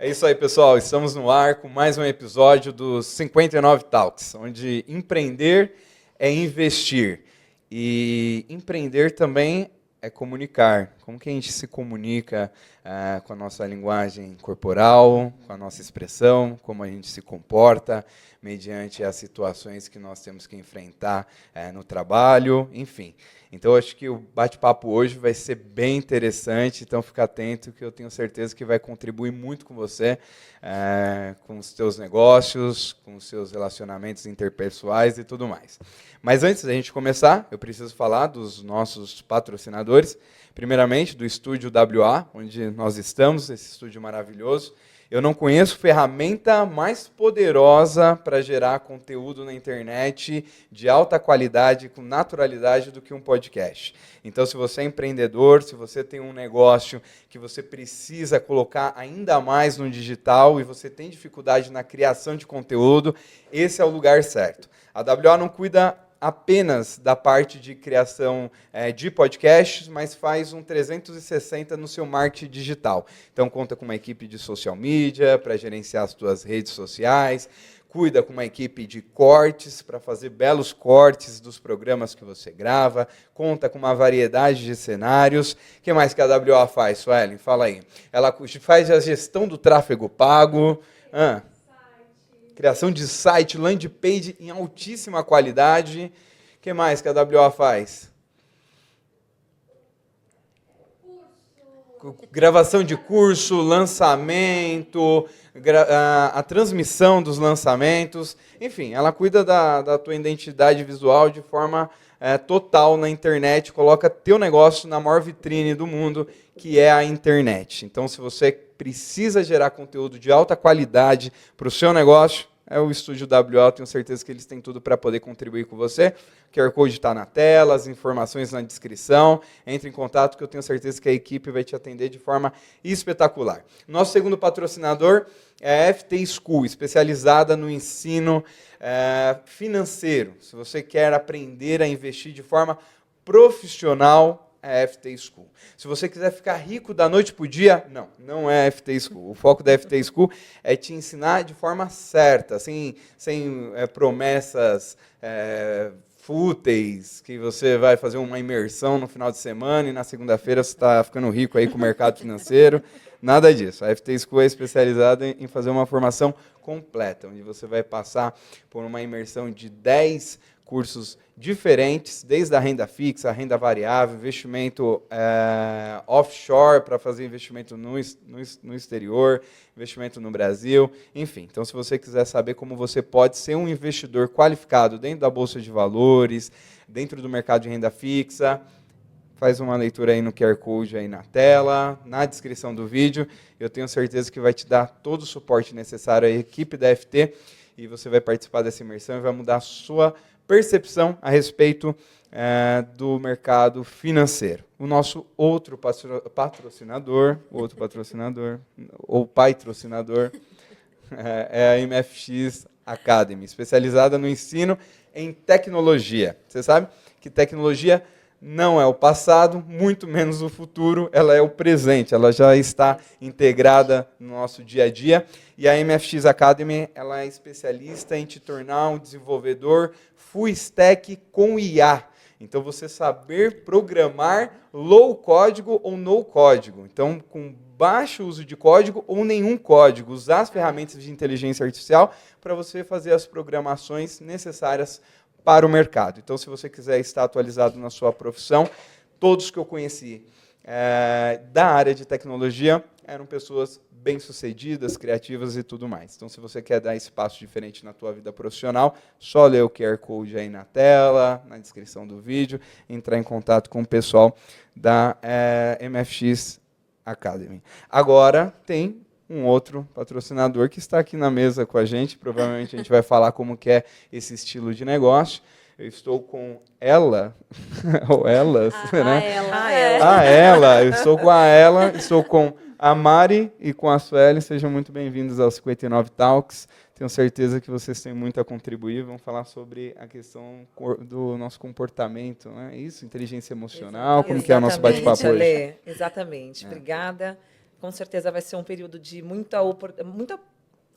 É isso aí, pessoal. Estamos no ar com mais um episódio dos 59 Talks, onde empreender é investir. E empreender também é comunicar. Como que a gente se comunica com a nossa linguagem corporal, com a nossa expressão, como a gente se comporta mediante as situações que nós temos que enfrentar no trabalho, enfim. Então, acho que o bate-papo hoje vai ser bem interessante, então fica atento que eu tenho certeza que vai contribuir muito com você, com os seus negócios, com os seus relacionamentos interpessoais e tudo mais. Mas antes da gente começar, eu preciso falar dos nossos patrocinadores, primeiramente do Estúdio WA, onde nós estamos, esse estúdio maravilhoso. Eu não conheço ferramenta mais poderosa para gerar conteúdo na internet de alta qualidade, com naturalidade, do que um podcast. Então, se você é empreendedor, se você tem um negócio que você precisa colocar ainda mais no digital e você tem dificuldade na criação de conteúdo, esse é o lugar certo. A WA não cuida apenas da parte de criação de podcasts, mas faz um 360 no seu marketing digital. Então, conta com uma equipe de social media para gerenciar as suas redes sociais, cuida com uma equipe de cortes para fazer belos cortes dos programas que você grava, conta com uma variedade de cenários. O que mais que a WA faz, Suelen? Fala aí. Ela faz a gestão do tráfego pago, criação de site, landing page em altíssima qualidade. O que mais que a WA faz? Gravação de curso, lançamento, a transmissão dos lançamentos. Enfim, ela cuida da tua identidade visual de forma total na internet, coloca teu negócio na maior vitrine do mundo, que é a internet. Então, se você precisa gerar conteúdo de alta qualidade para o seu negócio, é o Estúdio WA, tenho certeza que eles têm tudo para poder contribuir com você. O QR Code está na tela, as informações na descrição. Entre em contato que eu tenho certeza que a equipe vai te atender de forma espetacular. Nosso segundo patrocinador é a FT School, especializada no ensino financeiro. Se você quer aprender a investir de forma profissional, é a FT School. Se você quiser ficar rico da noite para o dia, não é a FT School. O foco da FT School é te ensinar de forma certa, sem promessas fúteis, que você vai fazer uma imersão no final de semana e na segunda-feira você está ficando rico aí com o mercado financeiro. Nada disso. A FT School é especializada em fazer uma formação completa, onde você vai passar por uma imersão de 10 cursos diferentes, desde a renda fixa, a renda variável, investimento offshore para fazer investimento no exterior, investimento no Brasil, enfim. Então, se você quiser saber como você pode ser um investidor qualificado dentro da Bolsa de Valores, dentro do mercado de renda fixa, faz uma leitura aí no QR Code aí na tela, na descrição do vídeo. Eu tenho certeza que vai te dar todo o suporte necessário à equipe da FT e você vai participar dessa imersão e vai mudar a sua percepção a respeito do mercado financeiro. O nosso outro patrocinador, ou patrocinador, é a MFX Academy, especializada no ensino em tecnologia. Você sabe que tecnologia não é o passado, muito menos o futuro, ela é o presente, ela já está integrada no nosso dia a dia. E a MFX Academy, ela é especialista em te tornar um desenvolvedor full stack com IA. Então, você saber programar low código ou no código. Então, com baixo uso de código ou nenhum código. Usar as ferramentas de inteligência artificial para você fazer as programações necessárias para o mercado. Então, se você quiser estar atualizado na sua profissão, todos que eu conheci da área de tecnologia eram pessoas bem-sucedidas, criativas e tudo mais. Então, se você quer dar esse passo diferente na tua vida profissional, só ler o QR Code aí na tela, na descrição do vídeo, entrar em contato com o pessoal da MFX Academy. Agora, tem um outro patrocinador que está aqui na mesa com a gente, provavelmente a gente vai falar como que é esse estilo de negócio. Eu estou com ela, ou elas, né? Ela. Eu estou com a ela, estou com a Mari e com a Sueli. Sejam muito bem-vindos ao 59 Talks. Tenho certeza que vocês têm muito a contribuir. Vamos falar sobre a questão do nosso comportamento, né? Isso, inteligência emocional, como que é o nosso bate-papo hoje. Exatamente. Obrigada. Com certeza vai ser um período de muito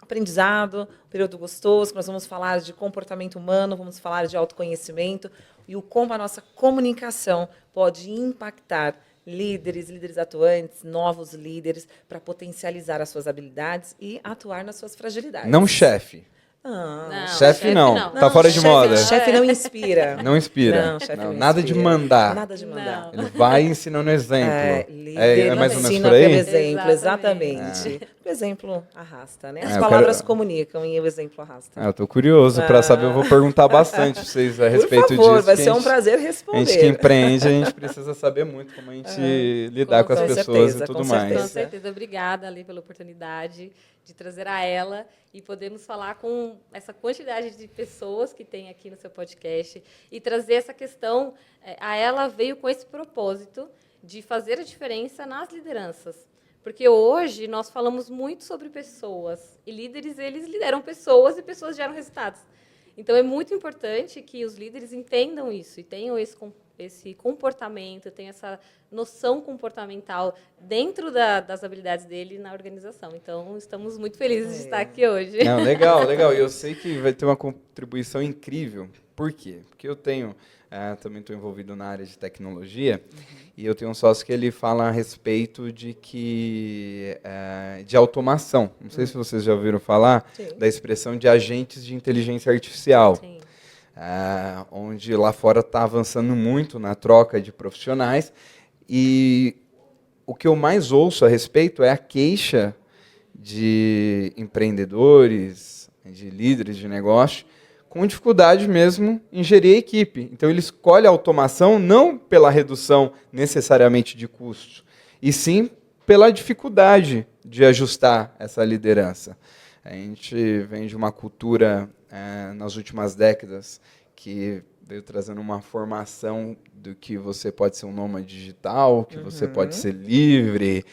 aprendizado, um período gostoso, que nós vamos falar de comportamento humano, vamos falar de autoconhecimento e como a nossa comunicação pode impactar líderes atuantes, novos líderes, para potencializar as suas habilidades e atuar nas suas fragilidades. Não chefe. Não, chefe não. Tá fora de moda. Chefe não inspira. Não inspira. Não, chefe não nada inspira. de mandar. Nada de mandar. Ele vai ensinando exemplo. Líder mais ou menos ensina por aí? pelo exemplo, exatamente. O exemplo arrasta, né? As palavras comunicam e o exemplo arrasta. Eu tô curioso para saber, eu vou perguntar bastante pra vocês a respeito disso. Por favor, vai ser um prazer responder. A gente que empreende, a gente precisa saber muito como a gente lidar com as pessoas e tudo mais. Com certeza, obrigada ali pela oportunidade de trazer a ela e podermos falar com essa quantidade de pessoas que tem aqui no seu podcast e trazer essa questão. A ela veio com esse propósito de fazer a diferença nas lideranças. Porque hoje nós falamos muito sobre pessoas e líderes, eles lideram pessoas e pessoas geram resultados. Então, é muito importante que os líderes entendam isso e tenham esse comportamento, tenham essa noção comportamental dentro das habilidades dele na organização. Então, estamos muito felizes de estar aqui hoje. Não, legal. E eu sei que vai ter uma contribuição incrível. Por quê? Porque eu tenho... também estou envolvido na área de tecnologia, e eu tenho um sócio que ele fala a respeito de automação. Não sei se vocês já ouviram falar da expressão de agentes de inteligência artificial. Sim. Onde lá fora está avançando muito na troca de profissionais, e o que eu mais ouço a respeito é a queixa de empreendedores, de líderes de negócio, com dificuldade mesmo em gerir a equipe. Então, ele escolhe a automação não pela redução necessariamente de custos, e sim pela dificuldade de ajustar essa liderança. A gente vem de uma cultura, nas últimas décadas, que veio trazendo uma formação do que você pode ser um nômade digital, que você pode ser livre,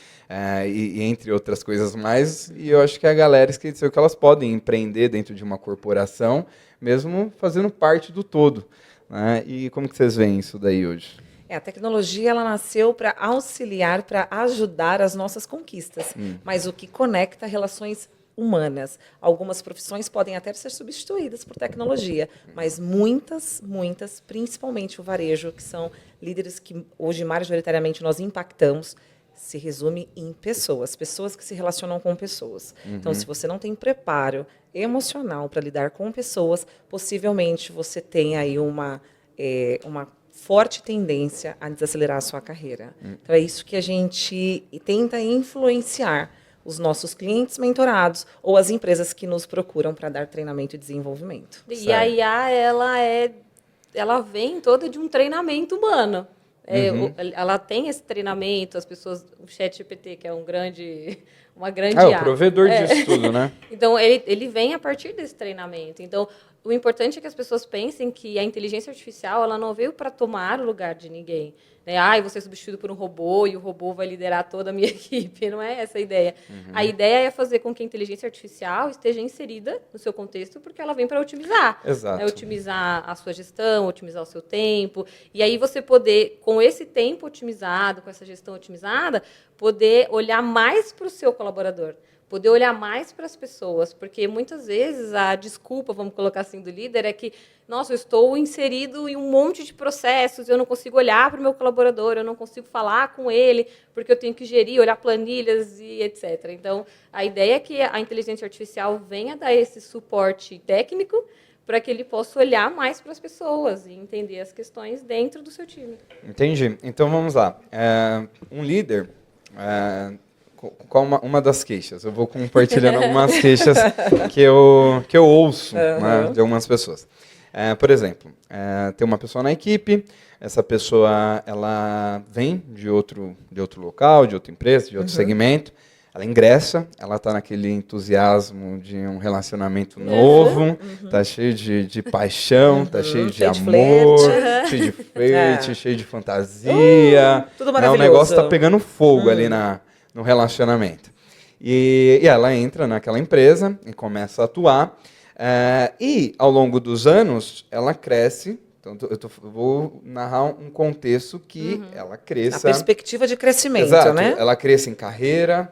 e entre outras coisas mais. E eu acho que a galera esqueceu que elas podem empreender dentro de uma corporação, mesmo fazendo parte do todo, né? E como que vocês veem isso daí hoje? A tecnologia ela nasceu para auxiliar, para ajudar as nossas conquistas, mas o que conecta relações humanas. Algumas profissões podem até ser substituídas por tecnologia, mas muitas, principalmente o varejo, que são líderes que hoje majoritariamente nós impactamos, se resume em pessoas que se relacionam com pessoas. Então, se você não tem preparo emocional para lidar com pessoas, possivelmente você tem aí uma forte tendência a desacelerar a sua carreira. Então, é isso que a gente tenta influenciar os nossos clientes mentorados ou as empresas que nos procuram para dar treinamento e desenvolvimento. E a IA, ela vem toda de um treinamento humano. Ela tem esse treinamento, as pessoas, o ChatGPT, que é uma grande IA. O provedor disso tudo, né? Então, ele vem a partir desse treinamento. Então, o importante é que as pessoas pensem que a inteligência artificial ela não veio para tomar o lugar de ninguém. Eu vou ser substituído por um robô e o robô vai liderar toda a minha equipe. Não é essa a ideia. A ideia é fazer com que a inteligência artificial esteja inserida no seu contexto, porque ela vem para otimizar. Exato. Otimizar a sua gestão, otimizar o seu tempo. E aí você poder, com esse tempo otimizado, com essa gestão otimizada, poder olhar mais para o seu colaborador. Poder olhar mais para as pessoas, porque muitas vezes a desculpa, vamos colocar assim, do líder é que, nossa, eu estou inserido em um monte de processos, eu não consigo olhar para o meu colaborador, eu não consigo falar com ele, porque eu tenho que gerir, olhar planilhas e etc. Então, a ideia é que a inteligência artificial venha dar esse suporte técnico para que ele possa olhar mais para as pessoas e entender as questões dentro do seu time. Entendi. Então, vamos lá. Um líder... Qual uma das queixas? Eu vou compartilhando algumas queixas que eu ouço, né, de algumas pessoas. Por exemplo, tem uma pessoa na equipe, essa pessoa ela vem de outro local, de outra empresa, de outro segmento, ela ingressa, ela está naquele entusiasmo de um relacionamento novo, tá cheio de paixão, tá cheio de cheio de amor, flerte. cheio de flerte, cheio de fantasia. Tudo Né? O maravilhoso. negócio está pegando fogo ali no relacionamento. E ela entra naquela empresa e começa a atuar. E, ao longo dos anos, ela cresce. Então, eu vou narrar um contexto que ela A cresça. perspectiva de crescimento, Exato, né? ela cresça em carreira.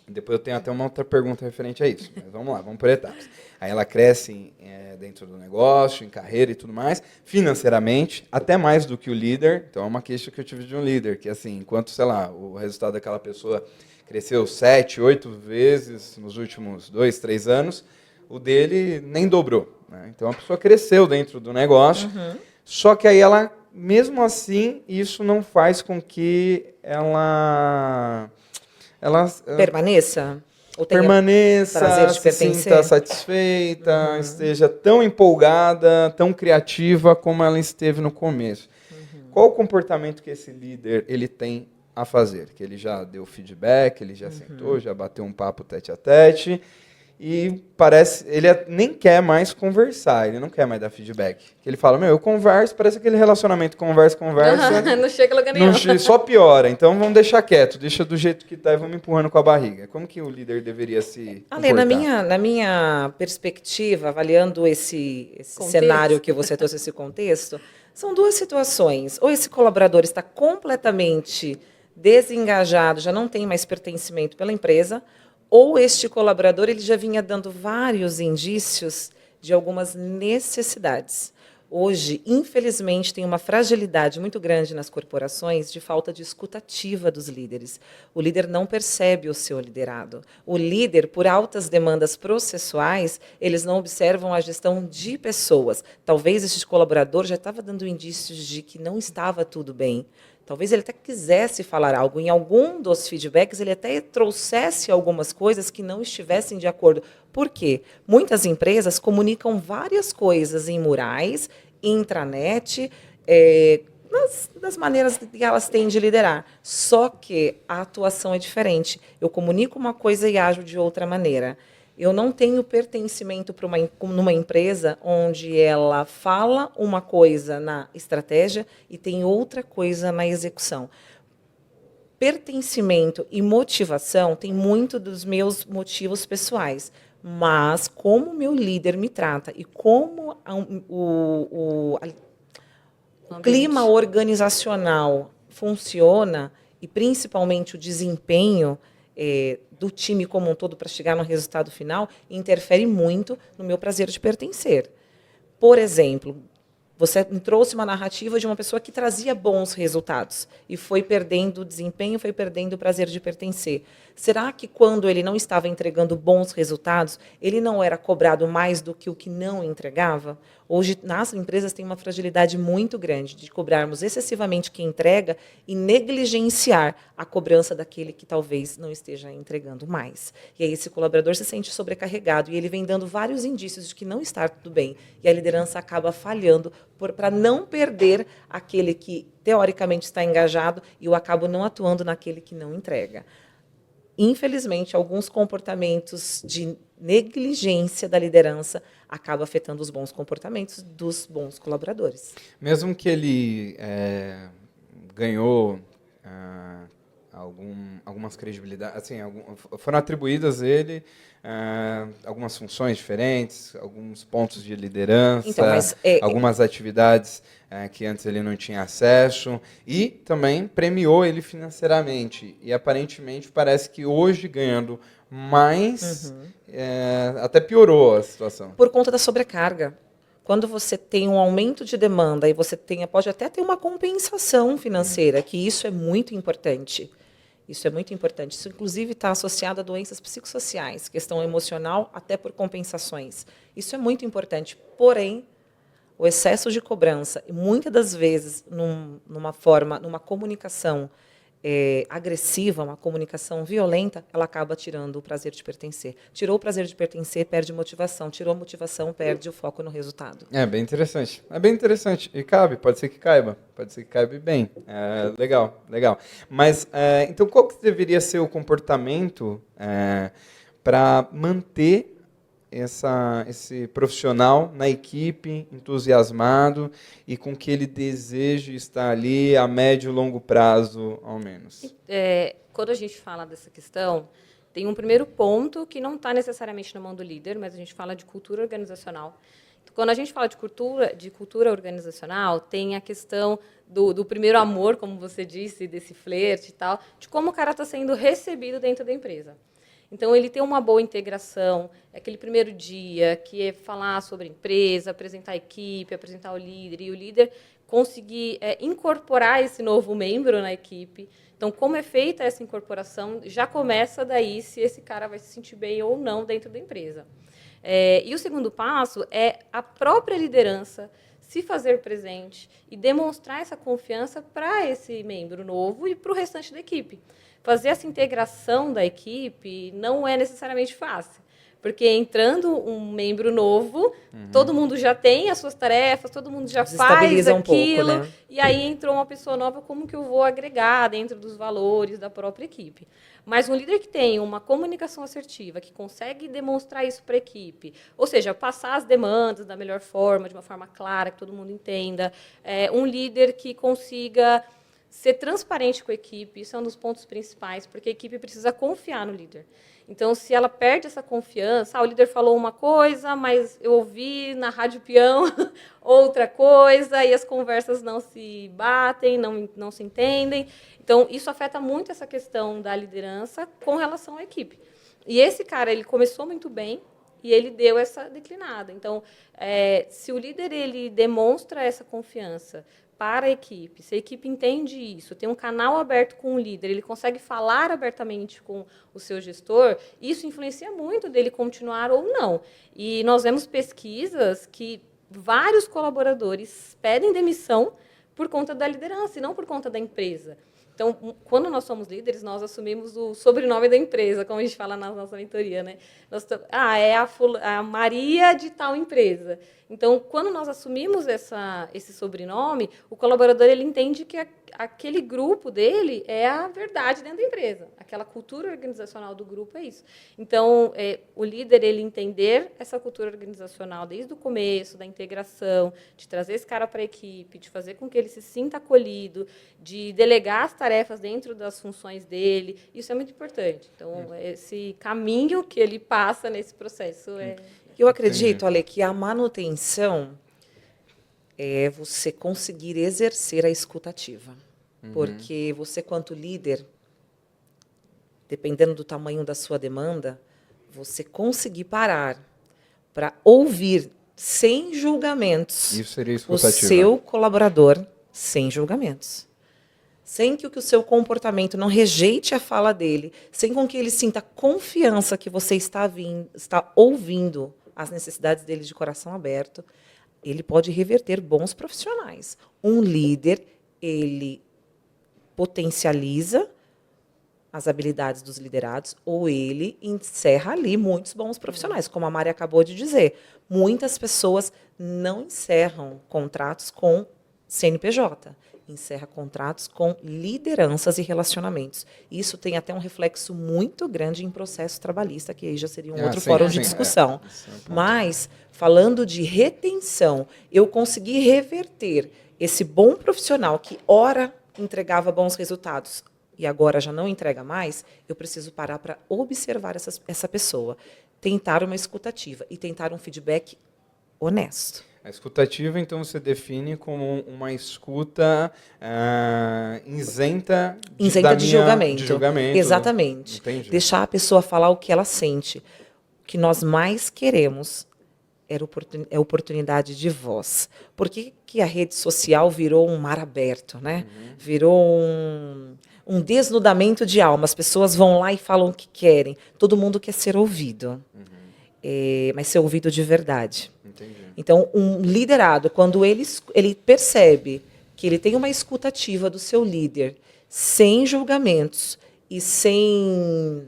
Depois eu tenho até uma outra pergunta referente a isso. Mas vamos lá, vamos por etapas. Aí ela cresce dentro do negócio, em carreira e tudo mais, financeiramente, até mais do que o líder. Então é uma queixa que eu tive de um líder, que assim, enquanto, sei lá, o resultado daquela pessoa cresceu 7, 8 vezes nos últimos 2, 3 anos, o dele nem dobrou. Né? Então a pessoa cresceu dentro do negócio, só que aí ela, mesmo assim, isso não faz com que ela Permaneça? Ou tenha permaneça, prazer de se pertencer? sinta satisfeita, esteja tão empolgada, tão criativa como ela esteve no começo. Qual o comportamento que esse líder ele tem a fazer? Que ele já deu feedback, ele já sentou, já bateu um papo tete a tete, e parece ele nem quer mais conversar, ele não quer mais dar feedback. Ele fala, eu converso, parece aquele relacionamento, conversa, Não chega a lugar nenhum. só piora. Então vamos deixar quieto, deixa do jeito que está e vamos empurrando com a barriga. Como que o líder deveria se Ale, comportar? na minha perspectiva, avaliando esse Contexto. cenário que você trouxe, esse contexto, são duas situações. Ou esse colaborador está completamente desengajado, já não tem mais pertencimento pela empresa, ou este colaborador ele já vinha dando vários indícios de algumas necessidades. Hoje, infelizmente, tem uma fragilidade muito grande nas corporações de falta de escutativa dos líderes. O líder não percebe o seu liderado. O líder, por altas demandas processuais, eles não observam a gestão de pessoas. Talvez este colaborador já estava dando indícios de que não estava tudo bem. Talvez ele até quisesse falar algo. Em algum dos feedbacks, ele até trouxesse algumas coisas que não estivessem de acordo. Por quê? Muitas empresas comunicam várias coisas em murais, intranet, das maneiras que elas têm de liderar. Só que a atuação é diferente. Eu comunico uma coisa e ajo de outra maneira. Eu não tenho pertencimento para numa empresa onde ela fala uma coisa na estratégia e tem outra coisa na execução. Pertencimento e motivação tem muito dos meus motivos pessoais, mas como o meu líder me trata e como o clima organizacional funciona e principalmente o desempenho do time como um todo para chegar no resultado final, interfere muito no meu prazer de pertencer. Por exemplo, você trouxe uma narrativa de uma pessoa que trazia bons resultados e foi perdendo o desempenho, foi perdendo o prazer de pertencer. Será que quando ele não estava entregando bons resultados, ele não era cobrado mais do que o que não entregava? Hoje, nas empresas, tem uma fragilidade muito grande de cobrarmos excessivamente quem entrega e negligenciar a cobrança daquele que talvez não esteja entregando mais. E aí esse colaborador se sente sobrecarregado e ele vem dando vários indícios de que não está tudo bem. E a liderança acaba falhando para não perder aquele que, teoricamente, está engajado e eu acabo não atuando naquele que não entrega. Infelizmente, alguns comportamentos de negligência da liderança acabam afetando os bons comportamentos dos bons colaboradores. Mesmo que ele ganhou algumas credibilidades, assim, foram atribuídas a ele algumas funções diferentes, alguns pontos de liderança, Então, algumas atividades que antes ele não tinha acesso, e também premiou ele financeiramente. E aparentemente parece que hoje, ganhando mais, até piorou a situação. Por conta da sobrecarga. Quando você tem um aumento de demanda e você pode até ter uma compensação financeira, que isso é muito importante. Isso é muito importante. Isso, inclusive, está associado a doenças psicossociais, questão emocional, até por compensações. Isso é muito importante. Porém, o excesso de cobrança, e muitas das vezes, numa comunicação agressiva, uma comunicação violenta, ela acaba tirando o prazer de pertencer. Tirou o prazer de pertencer, perde motivação. Tirou a motivação, perde o foco no resultado. É bem interessante. É bem interessante. E cabe, pode ser que caiba. Pode ser que caiba bem. Legal, legal. Mas, então, qual que deveria ser o comportamento para manter esse profissional na equipe, entusiasmado e com que ele deseje estar ali a médio e longo prazo, ao menos? Quando a gente fala dessa questão, tem um primeiro ponto que não está necessariamente na mão do líder, mas a gente fala de cultura organizacional. Quando a gente fala de cultura organizacional, tem a questão do primeiro amor, como você disse, desse flerte e tal, de como o cara está sendo recebido dentro da empresa. Então, ele tem uma boa integração, aquele primeiro dia, que é falar sobre a empresa, apresentar a equipe, apresentar o líder, e o líder conseguir incorporar esse novo membro na equipe. Então, como é feita essa incorporação, já começa daí se esse cara vai se sentir bem ou não dentro da empresa. E o segundo passo é a própria liderança se fazer presente e demonstrar essa confiança para esse membro novo e para o restante da equipe. Fazer essa integração da equipe não é necessariamente fácil, porque entrando um membro novo, todo mundo já tem as suas tarefas, todo mundo já faz aquilo, pouco, né? E aí entrou uma pessoa nova, como que eu vou agregar dentro dos valores da própria equipe? Mas um líder que tem uma comunicação assertiva, que consegue demonstrar isso para a equipe, ou seja, passar as demandas da melhor forma, de uma forma clara, que todo mundo entenda, um líder que consiga ser transparente com a equipe, isso é um dos pontos principais, porque a equipe precisa confiar no líder. Então, se ela perde essa confiança, o líder falou uma coisa, mas eu ouvi na rádio peão outra coisa, e as conversas não se batem, não se entendem. Então, isso afeta muito essa questão da liderança com relação à equipe. E esse cara, ele começou muito bem, e ele deu essa declinada. Então, se o líder ele demonstra essa confiança para a equipe, se a equipe entende isso, tem um canal aberto com o líder, ele consegue falar abertamente com o seu gestor, isso influencia muito dele continuar ou não. E nós vemos pesquisas que vários colaboradores pedem demissão por conta da liderança e não por conta da empresa. Então, quando nós somos líderes, nós assumimos o sobrenome da empresa, como a gente fala na nossa mentoria, né? É a Maria de tal empresa. Então, quando nós assumimos esse sobrenome, o colaborador ele entende que aquele grupo dele é a verdade dentro da empresa. Aquela cultura organizacional do grupo é isso. Então, o líder ele entender essa cultura organizacional desde o começo, da integração, de trazer esse cara para a equipe, de fazer com que ele se sinta acolhido, de delegar as tarefas dentro das funções dele, isso é muito importante. Então, esse caminho que ele passa nesse processo Eu acredito, Ale, que a manutenção é você conseguir exercer a escutativa. Porque você, quanto líder, dependendo do tamanho da sua demanda, você conseguir parar para ouvir sem julgamentos Isso seria o escutativa. seu colaborador, sem julgamentos. Sem que o seu comportamento não rejeite a fala dele, sem com que ele sinta confiança que você está ouvindo as necessidades dele de coração aberto, ele pode reverter bons profissionais. Um líder, ele potencializa as habilidades dos liderados ou ele encerra ali muitos bons profissionais. Como a Mari acabou de dizer, muitas pessoas não encerram contratos com CNPJ, encerra contratos com lideranças e relacionamentos. Isso tem até um reflexo muito grande em processo trabalhista, que aí já seria um outro fórum de discussão. Mas, falando de retenção, eu consegui reverter esse bom profissional que, ora, entregava bons resultados e agora já não entrega mais, eu preciso parar para observar essa pessoa, tentar uma escutativa e tentar um feedback honesto. A escutativa, então, você define como uma escuta isenta de julgamento. Exatamente. Entendi. Deixar a pessoa falar o que ela sente. O que nós mais queremos é oportunidade de voz. Por que a rede social virou um mar aberto, né? Virou um desnudamento de alma. As pessoas vão lá e falam o que querem. Todo mundo quer ser ouvido. Mas ser ouvido de verdade. Entendi. Então, um liderado, quando ele percebe que ele tem uma escutativa do seu líder, sem julgamentos e sem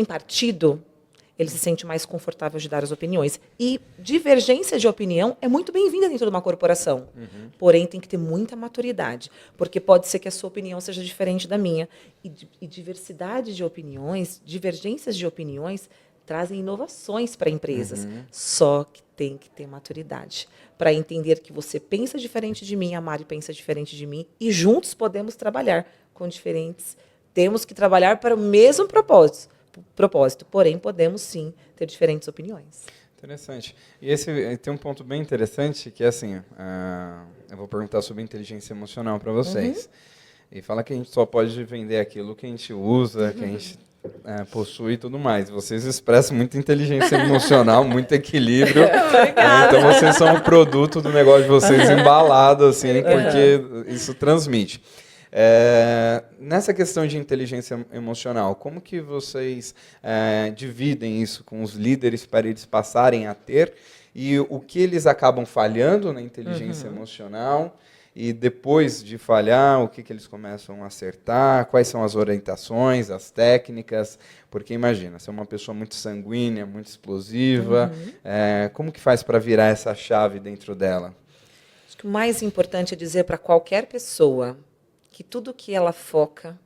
partido, ele se sente mais confortável de dar as opiniões. E divergência de opinião é muito bem-vinda dentro de uma corporação. Porém, tem que ter muita maturidade, porque pode ser que a sua opinião seja diferente da minha. E diversidade de opiniões, divergências de opiniões, trazem inovações para empresas. Só que tem que ter maturidade para entender que você pensa diferente de mim, a Mari pensa diferente de mim, e juntos podemos trabalhar com diferentes. Temos que trabalhar para o mesmo propósito, porém podemos sim ter diferentes opiniões. Interessante. E esse tem um ponto bem interessante que é assim, eu vou perguntar sobre inteligência emocional para vocês. E fala que a gente só pode vender aquilo que a gente usa, que a gente possui e tudo mais. Vocês expressam muita inteligência emocional, muito equilíbrio. Então vocês são o produto do negócio de vocês embalado, assim, porque isso transmite. Nessa questão de inteligência emocional, como que vocês dividem isso com os líderes para eles passarem a ter, e o que eles acabam falhando na inteligência emocional, e depois de falhar, o que eles começam a acertar, quais são as orientações, as técnicas, porque imagina, você é uma pessoa muito sanguínea, muito explosiva, como que faz para virar essa chave dentro dela? Acho que o mais importante é dizer para qualquer pessoa que tudo que ela foca,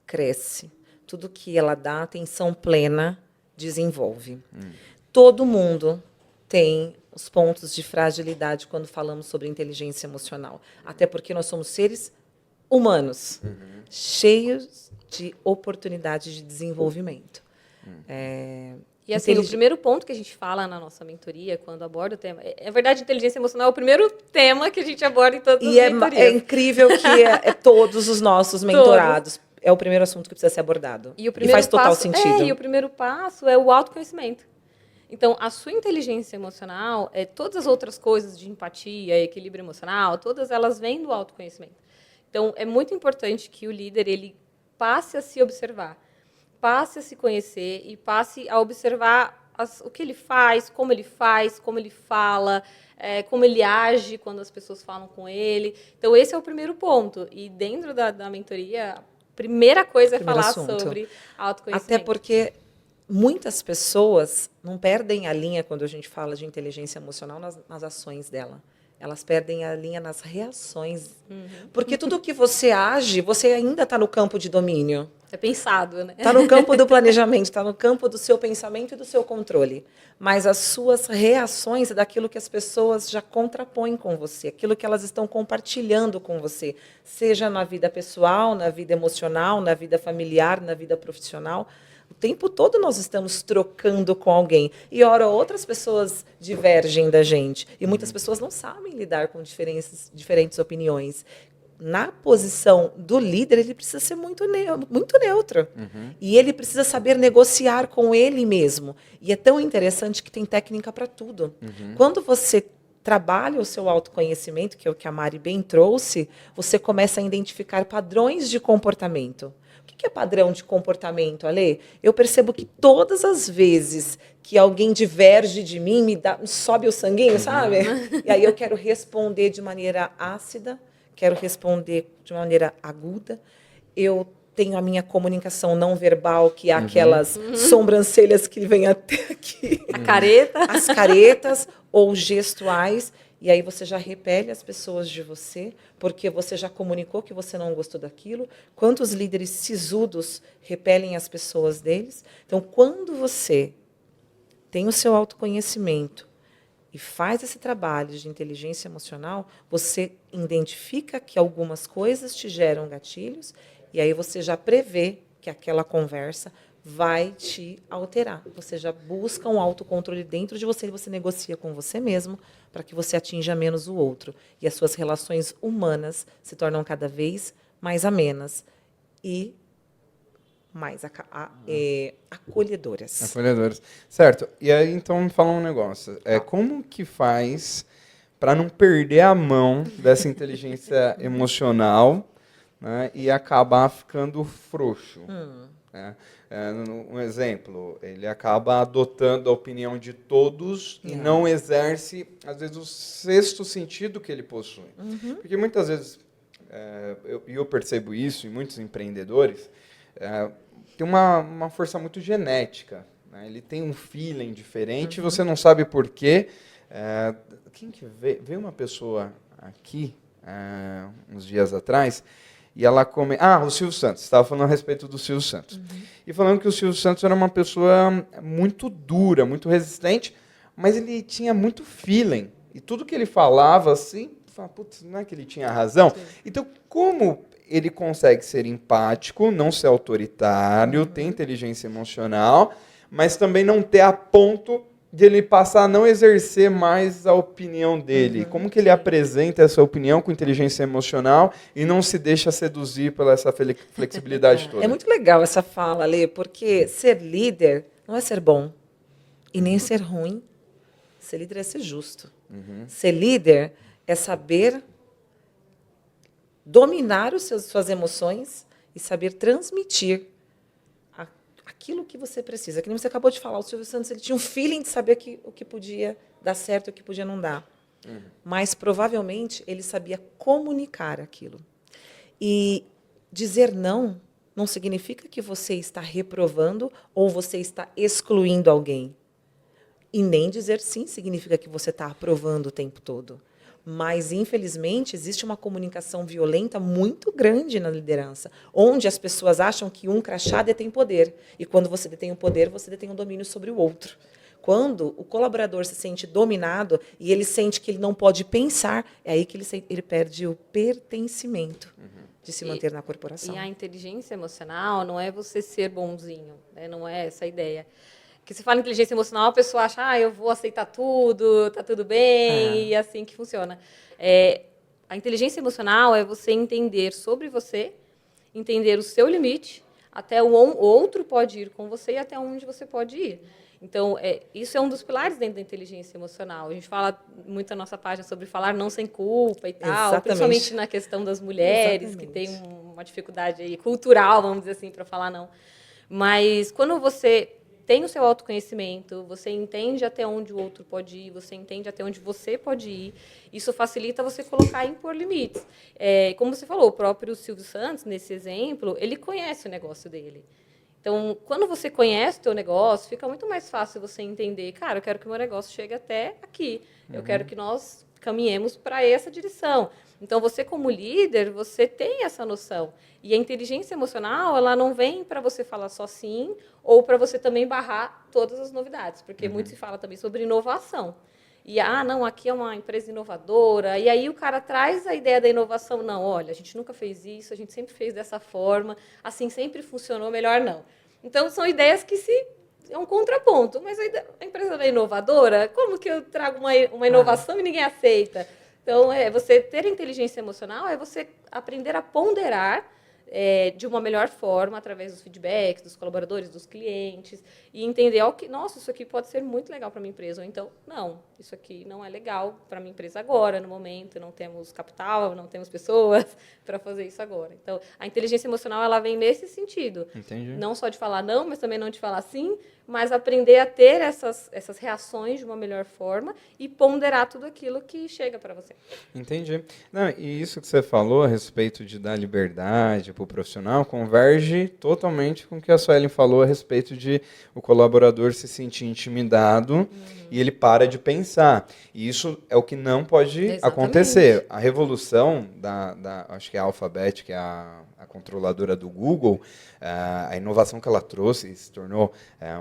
cresce. Tudo que ela dá atenção plena, desenvolve. Todo mundo tem os pontos de fragilidade quando falamos sobre inteligência emocional. Até porque nós somos seres humanos, cheios de oportunidade de desenvolvimento. E assim, o primeiro ponto que a gente fala na nossa mentoria, quando aborda o tema... É verdade, inteligência emocional é o primeiro tema que a gente aborda em todas as mentorias. É incrível que todos os nossos mentorados... É o primeiro assunto que precisa ser abordado. E faz total sentido. E o primeiro passo é o autoconhecimento. Então, a sua inteligência emocional, todas as outras coisas de empatia, equilíbrio emocional, todas elas vêm do autoconhecimento. Então, é muito importante que o líder ele passe a se observar, passe a se conhecer e passe a observar o que ele faz, como ele fala, como ele age quando as pessoas falam com ele. Então, esse é o primeiro ponto. E dentro da mentoria, a primeira coisa é falar sobre autoconhecimento. Até porque muitas pessoas não perdem a linha quando a gente fala de inteligência emocional nas ações dela. Elas perdem a linha nas reações. Porque tudo que você age, você ainda está no campo de domínio. É pensado, né? Está no campo do planejamento, está no campo do seu pensamento e do seu controle. Mas as suas reações é daquilo que as pessoas já contrapõem com você, aquilo que elas estão compartilhando com você, seja na vida pessoal, na vida emocional, na vida familiar, na vida profissional. O tempo todo nós estamos trocando com alguém. E, ora, outras pessoas divergem da gente. E muitas pessoas não sabem lidar com diferentes opiniões. Na posição do líder, ele precisa ser muito neutro. E ele precisa saber negociar com ele mesmo. E é tão interessante que tem técnica para tudo. Quando você trabalha o seu autoconhecimento, que é o que a Mari bem trouxe, você começa a identificar padrões de comportamento. O que é padrão de comportamento, Ale? Eu percebo que todas as vezes que alguém diverge de mim, me sobe o sanguinho, sabe? E aí eu quero responder de maneira ácida, quero responder de maneira aguda. Eu tenho a minha comunicação não verbal, que é aquelas sobrancelhas que vêm até aqui. A careta. As caretas ou gestuais. E aí você já repele as pessoas de você, porque você já comunicou que você não gostou daquilo. Quantos líderes sisudos repelem as pessoas deles? Então, quando você tem o seu autoconhecimento e faz esse trabalho de inteligência emocional, você identifica que algumas coisas te geram gatilhos e aí você já prevê que aquela conversa vai te alterar. Você já busca um autocontrole dentro de você e você negocia com você mesmo para que você atinja menos o outro. E as suas relações humanas se tornam cada vez mais amenas e mais acolhedoras. Acolhedoras. Certo. E aí, então, me fala um negócio. Como que faz para não perder a mão dessa inteligência emocional, né, e acabar ficando frouxo? Né? Um exemplo, ele acaba adotando a opinião de todos e não exerce, às vezes, o sexto sentido que ele possui. Porque muitas vezes, eu percebo isso em muitos empreendedores, tem uma força muito genética, né? Ele tem um feeling diferente, você não sabe por quê. Quem que veio uma pessoa aqui, uns dias atrás, e ela o Silvio Santos, estava falando a respeito do Silvio Santos. E falando que o Silvio Santos era uma pessoa muito dura, muito resistente, mas ele tinha muito feeling. E tudo que ele falava, assim, putz, não é que ele tinha razão? Sim. Então, como ele consegue ser empático, não ser autoritário, ter inteligência emocional, mas também não ter a ponto de ele passar a não exercer mais a opinião dele? Como que ele apresenta essa opinião com inteligência emocional e não se deixa seduzir pela essa flexibilidade toda? É muito legal essa fala, Lê, porque ser líder não é ser bom e nem ser ruim. Ser líder é ser justo. Ser líder é saber dominar suas emoções e saber transmitir aquilo que você precisa. Que nem você acabou de falar, o Silvio Santos ele tinha um feeling de saber o que podia dar certo e o que podia não dar. Mas, provavelmente, ele sabia comunicar aquilo. E dizer não significa que você está reprovando ou você está excluindo alguém. E nem dizer sim significa que você está aprovando o tempo todo. Mas, infelizmente, existe uma comunicação violenta muito grande na liderança, onde as pessoas acham que um crachá detém poder. E quando você detém o poder, você detém o domínio sobre o outro. Quando o colaborador se sente dominado e ele sente que ele não pode pensar, é aí que ele perde o pertencimento de se manter na corporação. E a inteligência emocional não é você ser bonzinho, né? Não é essa a ideia. Porque se fala em inteligência emocional, a pessoa acha, eu vou aceitar tudo, tá tudo bem, e é assim que funciona. A inteligência emocional é você entender sobre você, entender o seu limite, até o outro pode ir com você e até onde você pode ir. Então, isso é um dos pilares dentro da inteligência emocional. A gente fala muito na nossa página sobre falar não sem culpa e tal, Exatamente. Principalmente na questão das mulheres, que tem uma dificuldade aí cultural, vamos dizer assim, para falar não. Mas quando você tem o seu autoconhecimento, você entende até onde o outro pode ir, você entende até onde você pode ir, isso facilita você colocar e impor limites. Como você falou, o próprio Silvio Santos, nesse exemplo, ele conhece o negócio dele. Então, quando você conhece o teu negócio, fica muito mais fácil você entender, cara, eu quero que o meu negócio chegue até aqui, eu quero que nós caminhemos para essa direção. Então, você como líder, você tem essa noção. E a inteligência emocional, ela não vem para você falar só sim, ou para você também barrar todas as novidades, porque muito se fala também sobre inovação. E, não, aqui é uma empresa inovadora, e aí o cara traz a ideia da inovação. Não, olha, a gente nunca fez isso, a gente sempre fez dessa forma, assim sempre funcionou, melhor não. Então, são ideias que é um contraponto. Mas a empresa é inovadora, como que eu trago uma inovação e ninguém aceita? Então, você ter inteligência emocional é você aprender a ponderar de uma melhor forma, através dos feedbacks, dos colaboradores, dos clientes, e entender, nossa, isso aqui pode ser muito legal para a minha empresa, ou então, não, isso aqui não é legal para a minha empresa agora, no momento, não temos capital, não temos pessoas para fazer isso agora. Então, a inteligência emocional, ela vem nesse sentido. Entendi. Não só de falar não, mas também não de falar sim, mas aprender a ter essas reações de uma melhor forma e ponderar tudo aquilo que chega para você. Entendi. Não, e isso que você falou a respeito de dar liberdade para o profissional converge totalmente com o que a Suelen falou a respeito de o colaborador se sentir intimidado e ele para de pensar. E isso é o que não pode acontecer. A revolução acho que é a Alphabet, que é a controladora do Google, a inovação que ela trouxe e se tornou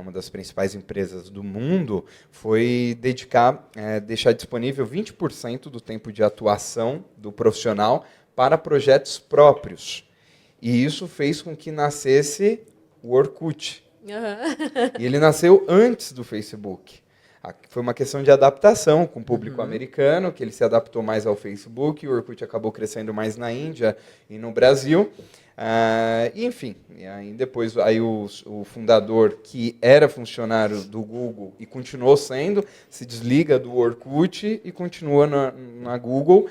uma das principais empresas do mundo foi deixar disponível 20% do tempo de atuação do profissional para projetos próprios. E isso fez com que nascesse o Orkut. E ele nasceu antes do Facebook. Foi uma questão de adaptação com o público americano, que ele se adaptou mais ao Facebook, o Orkut acabou crescendo mais na Índia e no Brasil. Enfim, e aí depois o fundador, que era funcionário do Google e continuou sendo, se desliga do Orkut e continua na Google.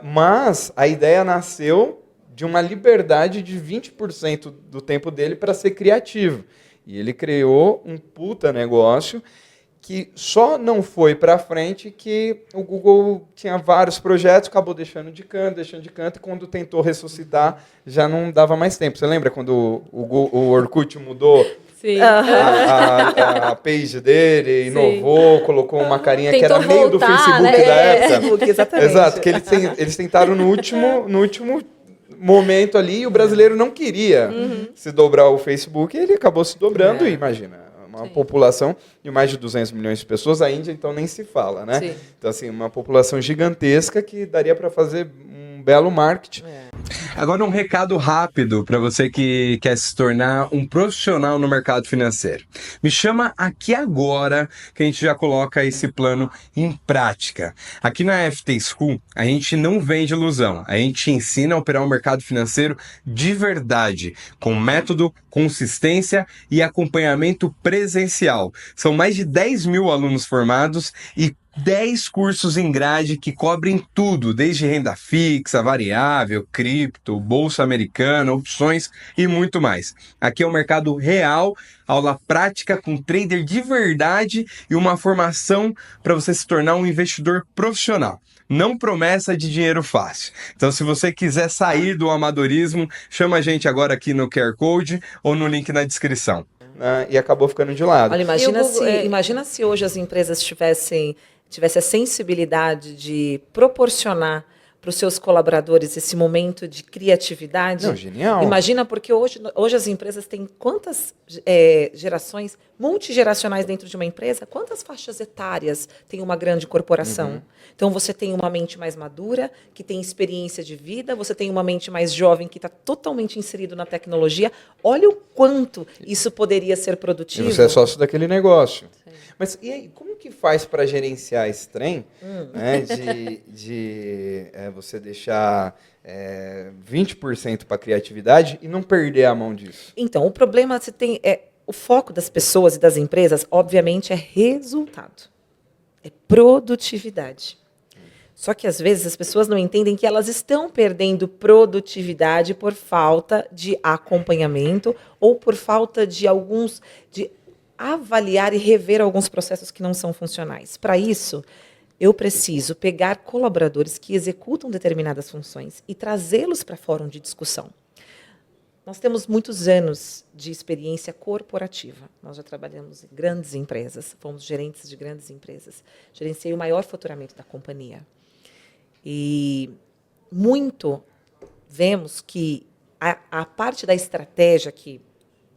Mas a ideia nasceu de uma liberdade de 20% do tempo dele para ser criativo. E ele criou um puta negócio que só não foi para frente que o Google tinha vários projetos, acabou deixando de canto, e quando tentou ressuscitar, já não dava mais tempo. Você lembra quando o Orkut mudou Sim. a page dele, inovou, colocou uma carinha que era Tentou meio do voltar, Facebook né? da época? Facebook, exatamente. Exato, que eles tentaram no último momento ali e o brasileiro não queria se dobrar ao Facebook e ele acabou se dobrando, e imagina, uma população de mais de 200 milhões de pessoas, a Índia então nem se fala, né? Sim. Então assim, uma população gigantesca que daria para fazer um belo marketing. Agora um recado rápido para você que quer se tornar um profissional no mercado financeiro. Me chama aqui agora que a gente já coloca esse plano em prática. Aqui na FT School, a gente não vende ilusão. A gente ensina a operar um mercado financeiro de verdade, com método, consistência e acompanhamento presencial. São mais de 10 mil alunos formados e 10 cursos em grade que cobrem tudo, desde renda fixa, variável, cripto, bolsa americana, opções e muito mais. Aqui é um mercado real, aula prática com trader de verdade e uma formação para você se tornar um investidor profissional. Não promessa de dinheiro fácil. Então, se você quiser sair do amadorismo, chama a gente agora aqui no QR Code ou no link na descrição. E acabou ficando de lado. Olha, imagina, E o Google, imagina se hoje as empresas tivesse a sensibilidade de proporcionar para os seus colaboradores esse momento de criatividade. Não, genial. Imagina, porque hoje as empresas têm quantas gerações multigeracionais dentro de uma empresa, quantas faixas etárias tem uma grande corporação. Então, você tem uma mente mais madura, que tem experiência de vida, você tem uma mente mais jovem, que está totalmente inserido na tecnologia. Olha o quanto isso poderia ser E produtivo. você é sócio daquele negócio. Mas e aí, como que faz para gerenciar esse trem? Né, de você deixar 20% para criatividade e não perder a mão disso? Então, o problema o foco das pessoas e das empresas, obviamente, é resultado. É produtividade. Só que, às vezes, as pessoas não entendem que elas estão perdendo produtividade por falta de acompanhamento ou por falta de avaliar e rever alguns processos que não são funcionais. Para isso, eu preciso pegar colaboradores que executam determinadas funções e trazê-los para fórum de discussão. Nós temos muitos anos de experiência corporativa. Nós já trabalhamos em grandes empresas, fomos gerentes de grandes empresas. Gerenciei o maior faturamento da companhia. E muito vemos que a parte da estratégia, que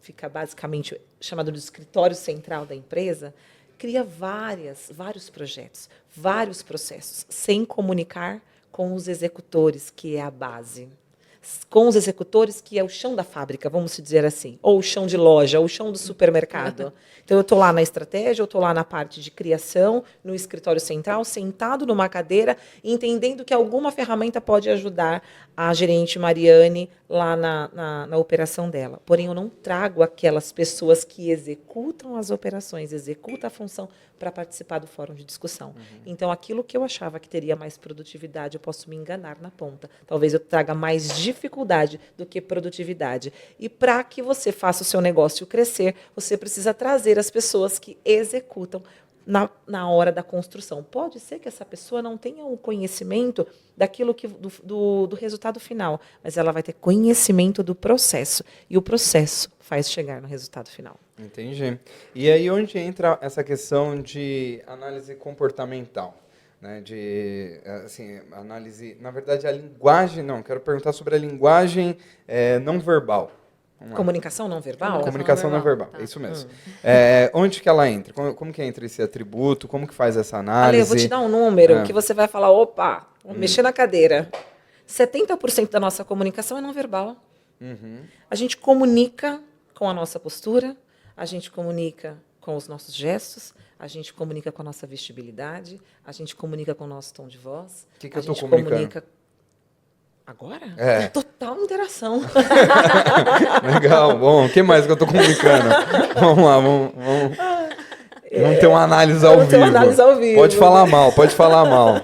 fica basicamente chamado de escritório central da empresa, cria vários projetos, vários processos, sem comunicar com os executores, que é a base. Com os executores, que é o chão da fábrica, vamos dizer assim, ou o chão de loja, ou o chão do supermercado. Então, eu estou lá na estratégia, eu estou lá na parte de criação, no escritório central, sentado numa cadeira, entendendo que alguma ferramenta pode ajudar a gerente Mariane lá na operação dela. Porém, eu não trago aquelas pessoas que executam as operações, executam a função para participar do fórum de discussão. Então, aquilo que eu achava que teria mais produtividade, eu posso me enganar na ponta. Talvez eu traga mais dificuldade do que produtividade. E para que você faça o seu negócio crescer, você precisa trazer as pessoas que executam na hora da construção. Pode ser que essa pessoa não tenha um conhecimento daquilo do resultado final, mas ela vai ter conhecimento do processo. E o processo faz chegar no resultado final. Entendi. E aí onde entra essa questão de análise comportamental? Né, análise, na verdade, a linguagem, quero perguntar sobre a linguagem não verbal. Comunicação não verbal? Comunicação não verbal, é isso mesmo. Onde que ela entra? Como que entra esse atributo? Como que faz essa análise? Ale, eu vou te dar um número que você vai falar, opa, vou mexer na cadeira. 70% da nossa comunicação é não verbal. A gente comunica com a nossa postura, a gente comunica com os nossos gestos, a gente comunica com a nossa vestibilidade, a gente comunica com o nosso tom de voz. O que eu estou comunicando? Comunica... Agora? Total interação. Legal, bom. O que mais que eu estou comunicando? Vamos lá, vamos. Vamos ter uma análise ao Vamos ter vivo. uma análise ao vivo. Pode falar mal, pode falar mal.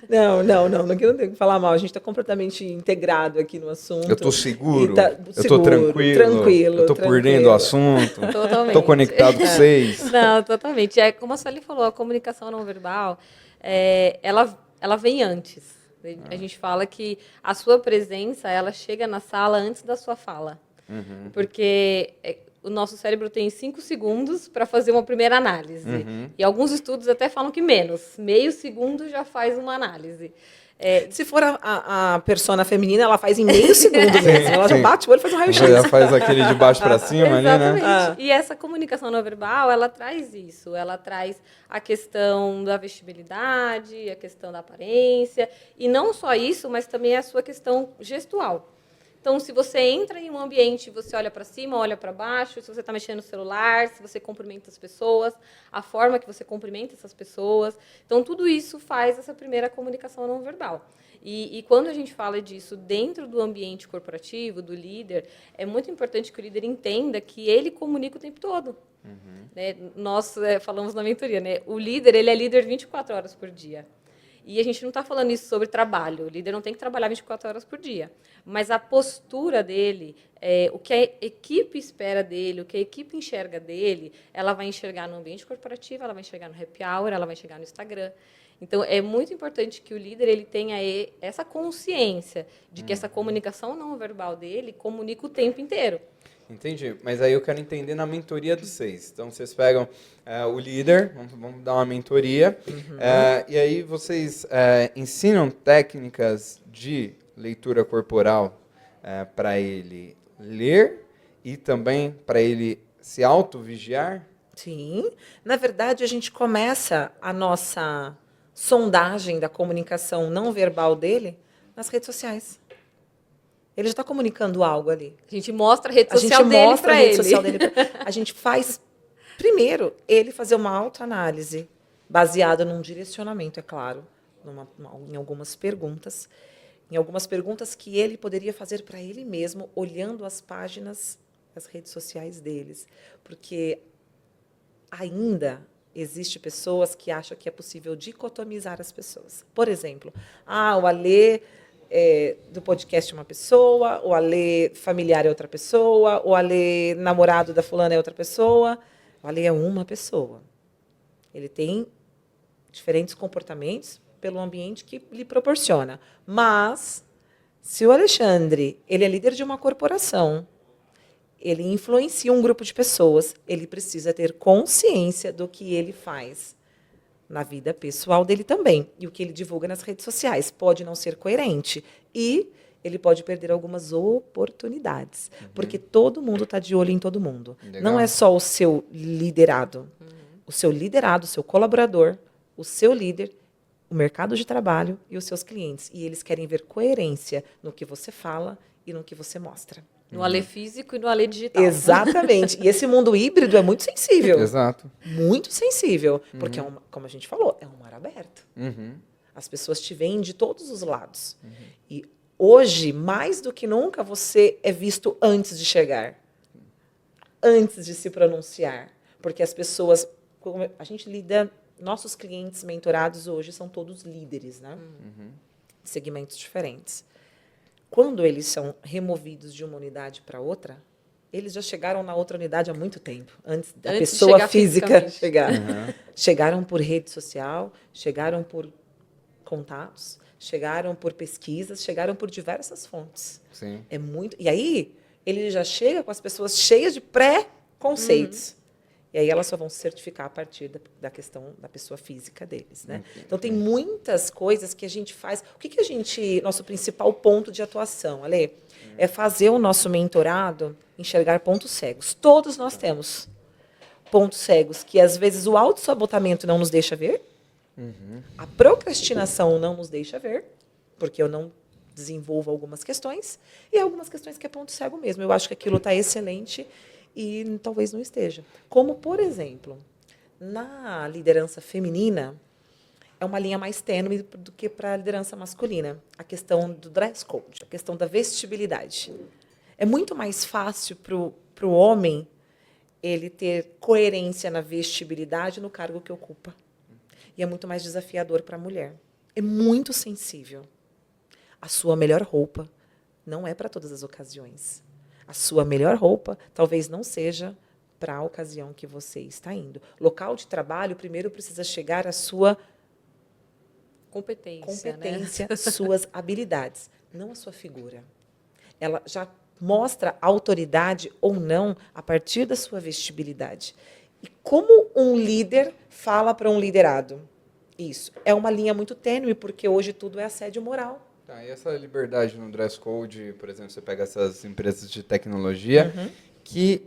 Não tem que falar mal. A gente está completamente integrado aqui no assunto. Eu tô seguro, E tá eu tô tranquilo, eu tô por dentro do assunto, Totalmente. tô conectado com vocês. Não, totalmente. É, como a Sueli falou, a comunicação não verbal, ela vem antes. A gente fala que a sua presença, ela chega na sala antes da sua fala. Porque o nosso cérebro tem 5 segundos para fazer uma primeira análise. E alguns estudos até falam que menos. Meio segundo já faz uma análise. Se for a persona feminina, ela faz em meio segundo mesmo. Ela já sim. bate o olho e faz um raio-x. Já faz aquele de baixo para cima ali, né? Exatamente. E essa comunicação não verbal, ela traz isso. Ela traz a questão da vestibilidade, a questão da aparência. E não só isso, mas também a sua questão gestual. Então, se você entra em um ambiente, você olha para cima, olha para baixo, se você está mexendo no celular, se você cumprimenta as pessoas, a forma que você cumprimenta essas pessoas. Então, tudo isso faz essa primeira comunicação não verbal. E quando a gente fala disso dentro do ambiente corporativo, do líder, é muito importante que o líder entenda que ele comunica o tempo todo. Né? Nós falamos na mentoria, né? O líder, ele é líder 24 horas por dia. E a gente não está falando isso sobre trabalho. O líder não tem que trabalhar 24 horas por dia. Mas a postura dele, o que a equipe espera dele, o que a equipe enxerga dele, ela vai enxergar no ambiente corporativo, ela vai enxergar no happy hour, ela vai enxergar no Instagram. Então, é muito importante que o líder ele tenha essa consciência de que essa comunicação não verbal dele comunica o tempo inteiro. Entendi, mas aí eu quero entender na mentoria dos 6. Então, vocês pegam o líder, vamos dar uma mentoria, e aí vocês ensinam técnicas de leitura corporal para ele ler e também para ele se auto-vigiar? Sim. Na verdade, a gente começa a nossa sondagem da comunicação não verbal dele nas redes sociais. Ele já está comunicando algo ali. A gente mostra a rede social dele para ele. A gente faz, primeiro, ele fazer uma autoanálise baseada num direcionamento, é claro, em algumas perguntas. Em algumas perguntas que ele poderia fazer para ele mesmo, olhando as páginas das redes sociais deles. Porque ainda existe pessoas que acham que é possível dicotomizar as pessoas. Por exemplo, o Alê do podcast é uma pessoa, o Alê familiar é outra pessoa, o Alê namorado da fulana é outra pessoa. O Alê é uma pessoa. Ele tem diferentes comportamentos pelo ambiente que lhe proporciona. Mas, se o Alexandre ele é líder de uma corporação, ele influencia um grupo de pessoas, ele precisa ter consciência do que ele faz na vida pessoal dele também. E o que ele divulga nas redes sociais pode não ser coerente. E ele pode perder algumas oportunidades. Porque todo mundo está de olho em todo mundo. Legal. Não é só o seu liderado. O seu liderado, o seu colaborador, o seu líder, o mercado de trabalho e os seus clientes. E eles querem ver coerência no que você fala e no que você mostra. No Alê físico e no Alê digital. Exatamente. E esse mundo híbrido é muito sensível. Exato. Muito sensível. Porque, como a gente falou, é um mar aberto. As pessoas te veem de todos os lados. E hoje, mais do que nunca, você é visto antes de chegar. Antes de se pronunciar. Porque as pessoas... A gente lida... Nossos clientes mentorados hoje são todos líderes, né? De segmentos diferentes. Quando eles são removidos de uma unidade para outra, eles já chegaram na outra unidade há muito tempo, antes da pessoa física chegar. Chegaram por rede social, chegaram por contatos, chegaram por pesquisas, chegaram por diversas fontes. Sim. É muito. E aí, ele já chega com as pessoas cheias de pré-conceitos. E aí elas só vão se certificar a partir da questão da pessoa física deles, né? Então, tem muitas coisas que a gente faz. O que a gente... Nosso principal ponto de atuação, Alê, é fazer o nosso mentorado enxergar pontos cegos. Todos nós temos pontos cegos que, às vezes, o autossabotamento não nos deixa ver, a procrastinação não nos deixa ver, porque eu não desenvolvo algumas questões, e algumas questões que é ponto cego mesmo. Eu acho que aquilo está excelente e talvez não esteja. Como, por exemplo, na liderança feminina, é uma linha mais tênue do que para a liderança masculina. A questão do dress code, a questão da vestibilidade. É muito mais fácil para o homem ele ter coerência na vestibilidade no cargo que ocupa. E é muito mais desafiador para a mulher. É muito sensível. A sua melhor roupa não é para todas as ocasiões. A sua melhor roupa talvez não seja para a ocasião que você está indo. Local de trabalho, primeiro precisa chegar à sua competência, né? suas habilidades, não a sua figura. Ela já mostra autoridade ou não a partir da sua vestibilidade. E como um líder fala para um liderado? Isso. É uma linha muito tênue, porque hoje tudo é assédio moral. Tá, e essa liberdade no dress code, por exemplo, você pega essas empresas de tecnologia que,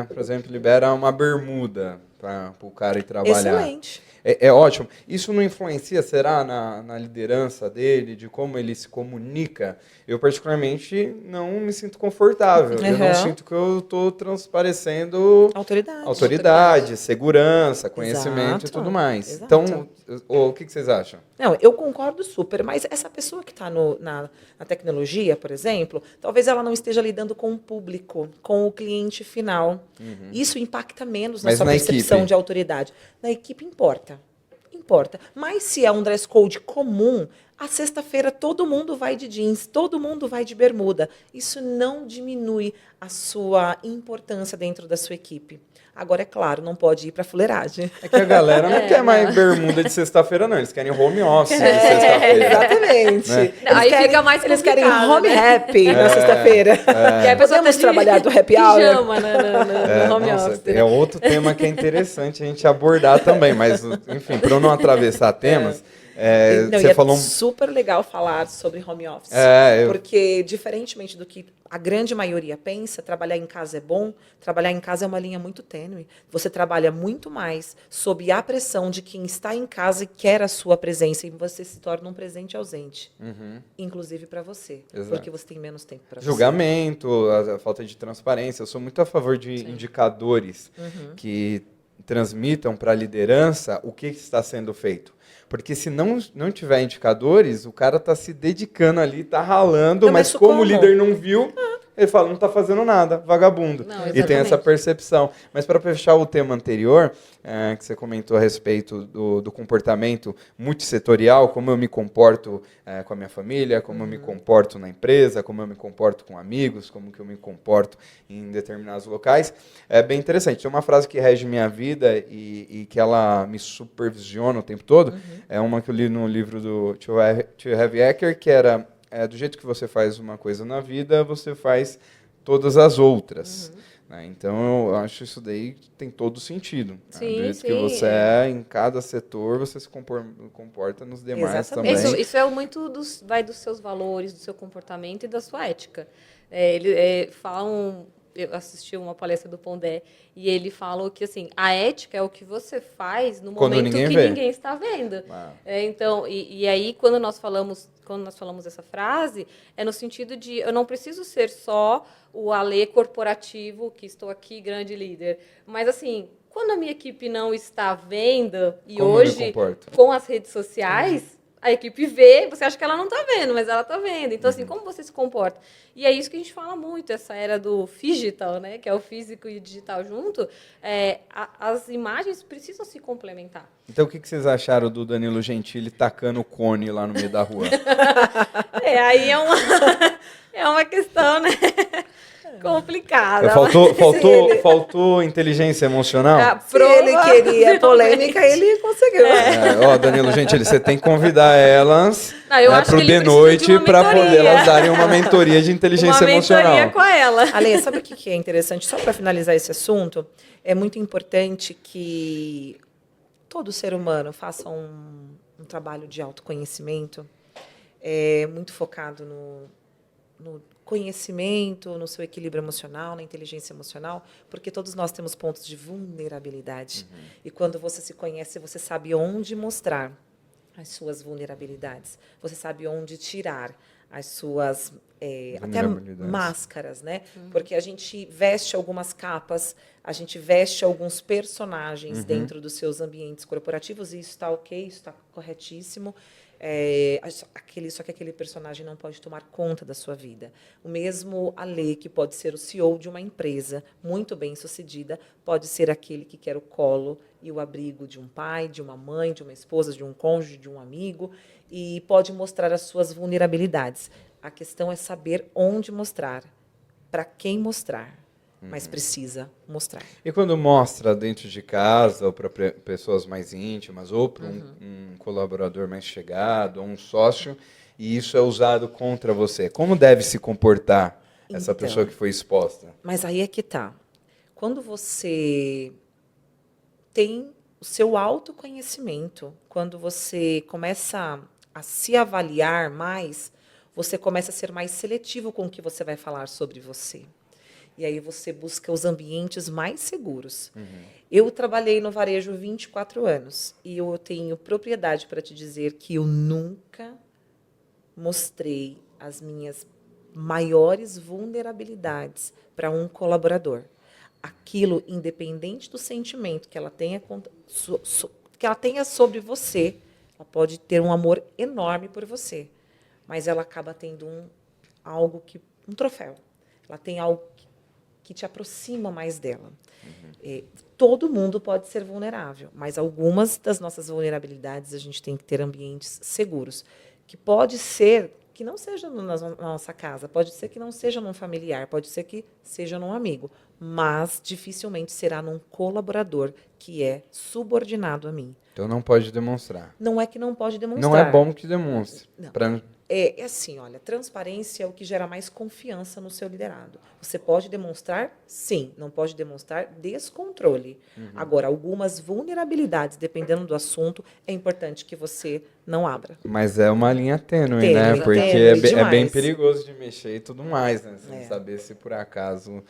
por exemplo, libera uma bermuda para o cara ir trabalhar. Excelente. É ótimo. Isso não influencia, será, na liderança dele, de como ele se comunica? Eu, particularmente, não me sinto confortável. Eu não sinto que eu estou transparecendo autoridade, segurança, conhecimento e tudo mais. Exato. Então, o que vocês acham? Não, eu concordo super, mas essa pessoa que está na tecnologia, por exemplo, talvez ela não esteja lidando com o público, com o cliente final. Isso impacta menos na Mas sua na percepção equipe? de autoridade. Na equipe importa. Importa. Mas se é um dress code comum, a sexta-feira todo mundo vai de jeans, todo mundo vai de bermuda. Isso não diminui a sua importância dentro da sua equipe. Agora, é claro, não pode ir para fuleiragem. É que a galera não quer mais bermuda de sexta-feira, não. Eles querem home office de sexta-feira. Exatamente. Né? Aí fica mais Eles querem complicado, home né? happy na sexta-feira. Que aí a pessoa Podemos tá de trabalhar do happy hour? pijama no home Nossa, office. é outro tema que é interessante a gente abordar também, mas, enfim, para eu não atravessar temas, Não, você e falou... É super legal falar sobre home office. eu- Porque, diferentemente do que a grande maioria pensa, trabalhar em casa é bom, trabalhar em casa é uma linha muito tênue. Você trabalha muito mais sob a pressão de quem está em casa e quer a sua presença, e você se torna um presente ausente. Inclusive para você. Exato. Porque você tem menos tempo para você. Julgamento, a falta de transparência. Eu sou muito a favor de indicadores que transmitam para a liderança o que está sendo feito. Porque se não tiver indicadores, o cara está se dedicando ali, está ralando, Não, mas mas como o como? líder não viu, ele fala, não está fazendo nada, vagabundo. Não, E tem essa exatamente. percepção. Mas para fechar o tema anterior, que você comentou a respeito do comportamento multissetorial, como eu me comporto com a minha família, como eu me comporto na empresa, como eu me comporto com amigos, como que eu me comporto em determinados locais, é bem interessante. Tem uma frase que rege minha vida e que ela me supervisiona o tempo todo, é uma que eu li no livro do Tio Heavy Ecker, que era do jeito que você faz uma coisa na vida, você faz todas as outras. Né? Então, eu acho isso daí tem todo sentido. Né? Sim, Do jeito que sim, você é em cada setor, você se comporta nos demais Exatamente. também. Isso é muito vai dos seus valores, do seu comportamento e da sua ética. Ele falam, eu assisti uma palestra do Pondé e ele falou que assim, a ética é o que você faz no Quando momento ninguém que vê. ninguém está vendo. Ah. Então, e aí quando nós falamos essa frase, é no sentido de eu não preciso ser só o Alê corporativo, que estou aqui, grande líder, mas assim, quando a minha equipe não está vendo, e Como eu me hoje, comporto? com as redes sociais, a equipe vê, você acha que ela não está vendo, mas ela está vendo. Então, assim, como você se comporta? E é isso que a gente fala muito, essa era do digital, né? Que é o físico e o digital junto. As imagens precisam se complementar. Então, o que vocês acharam do Danilo Gentili tacando o cone lá no meio da rua? Aí é uma questão, né? Complicada. Faltou inteligência emocional? Se ele queria polêmica, ele conseguiu. Danilo Gentili, você tem que convidar elas Não, eu acho pro que ele de precisa noite de uma para poder mentoria. elas darem uma mentoria de inteligência Uma emocional. mentoria com ela. Ale, sabe o que é interessante? Só para finalizar esse assunto, é muito importante que todo ser humano faça um trabalho de autoconhecimento muito focado no conhecimento, no seu equilíbrio emocional, na inteligência emocional, porque todos nós temos pontos de vulnerabilidade. E quando você se conhece, você sabe onde mostrar as suas vulnerabilidades. Você sabe onde tirar as suas até máscaras, né? Porque a gente veste algumas capas, a gente veste alguns personagens dentro dos seus ambientes corporativos, e isso está ok, isso está corretíssimo. Só que aquele personagem não pode tomar conta da sua vida. O mesmo Ale, que pode ser o CEO de uma empresa muito bem sucedida, pode ser aquele que quer o colo e o abrigo de um pai, de uma mãe, de uma esposa, de um cônjuge, de um amigo, e pode mostrar as suas vulnerabilidades. A questão é saber onde mostrar, para quem mostrar, mas precisa mostrar. E quando mostra dentro de casa, ou para pessoas mais íntimas, ou para um colaborador mais chegado, ou um sócio, e isso é usado contra você, como deve se comportar essa Então, pessoa que foi exposta? Mas aí é que tá. Quando você tem o seu autoconhecimento, quando você começa a se avaliar mais, você começa a ser mais seletivo com o que você vai falar sobre você. E aí você busca os ambientes mais seguros. Eu trabalhei no varejo 24 anos e eu tenho propriedade para te dizer que eu nunca mostrei as minhas maiores vulnerabilidades para um colaborador. Aquilo, independente do sentimento que ela tenha, que ela tenha sobre você, ela pode ter um amor enorme por você, mas ela acaba tendo um troféu. Ela tem algo que te aproxima mais dela. Todo mundo pode ser vulnerável, mas algumas das nossas vulnerabilidades a gente tem que ter ambientes seguros, que pode ser que não seja na nossa casa, pode ser que não seja num familiar, pode ser que seja num amigo, mas dificilmente será num colaborador que é subordinado a mim. Então não pode demonstrar. Não é que não pode demonstrar. Não é bom que demonstre. Não. Pra... É assim, olha, transparência é o que gera mais confiança no seu liderado. Você pode demonstrar, sim, não pode demonstrar descontrole. Agora, algumas vulnerabilidades, dependendo do assunto, é importante que você não abra. Mas é uma linha tênue, Tênue, né? Porque tênue é bem demais. perigoso de mexer e tudo mais, né? Sem saber se por acaso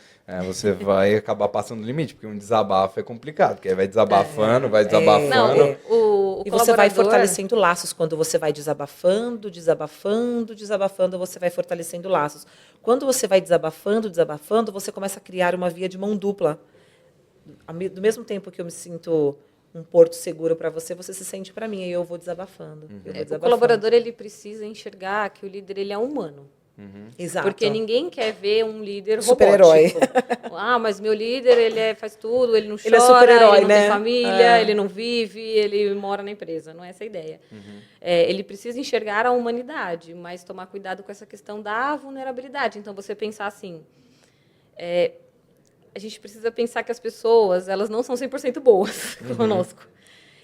você vai acabar passando o limite, porque um desabafo é complicado, porque aí vai desabafando, vai desabafando. Não, o E você vai colaborador- fortalecendo laços quando você vai desabafando, você vai fortalecendo laços. Quando você vai desabafando, você começa a criar uma via de mão dupla. Do mesmo tempo que eu me sinto um porto seguro para você, você se sente para mim, e eu vou desabafando. Eu vou O desabafando. colaborador ele precisa enxergar que o líder ele é humano. Exato. Porque ninguém quer ver um líder Super-herói. robótico. Mas meu líder, faz tudo, ele não chora, Ele é super-herói, ele não né? tem família, ele não vive, ele mora na empresa. Não é essa a ideia. Ele precisa enxergar a humanidade, mas tomar cuidado com essa questão da vulnerabilidade. Então, você pensar assim, a gente precisa pensar que as pessoas elas não são 100% boas conosco.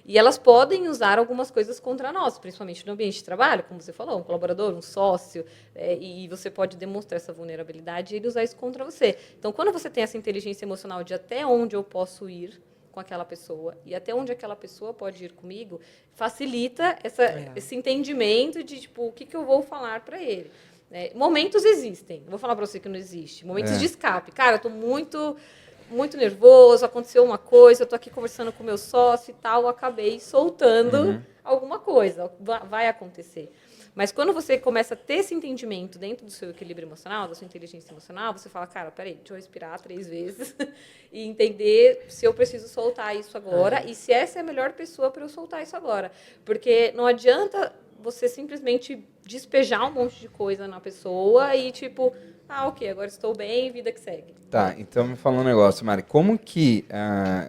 E elas podem usar algumas coisas contra nós, principalmente no ambiente de trabalho, como você falou, um colaborador, um sócio, e você pode demonstrar essa vulnerabilidade e ele usar isso contra você. Então, quando você tem essa inteligência emocional de até onde eu posso ir com aquela pessoa e até onde aquela pessoa pode ir comigo, facilita esse entendimento de, tipo, o que eu vou falar para ele. Momentos existem. Não vou falar para você que não existe. Momentos de escape. Cara, eu estou muito nervoso, aconteceu uma coisa, eu estou aqui conversando com o meu sócio e tal, eu acabei soltando alguma coisa, vai acontecer. Mas quando você começa a ter esse entendimento dentro do seu equilíbrio emocional, da sua inteligência emocional, você fala, cara, peraí, deixa eu respirar 3 vezes e entender se eu preciso soltar isso agora e se essa é a melhor pessoa para eu soltar isso agora. Porque não adianta você simplesmente despejar um monte de coisa na pessoa e tipo... ok, agora estou bem, vida que segue. Tá, então me fala um negócio, Mari. Como que...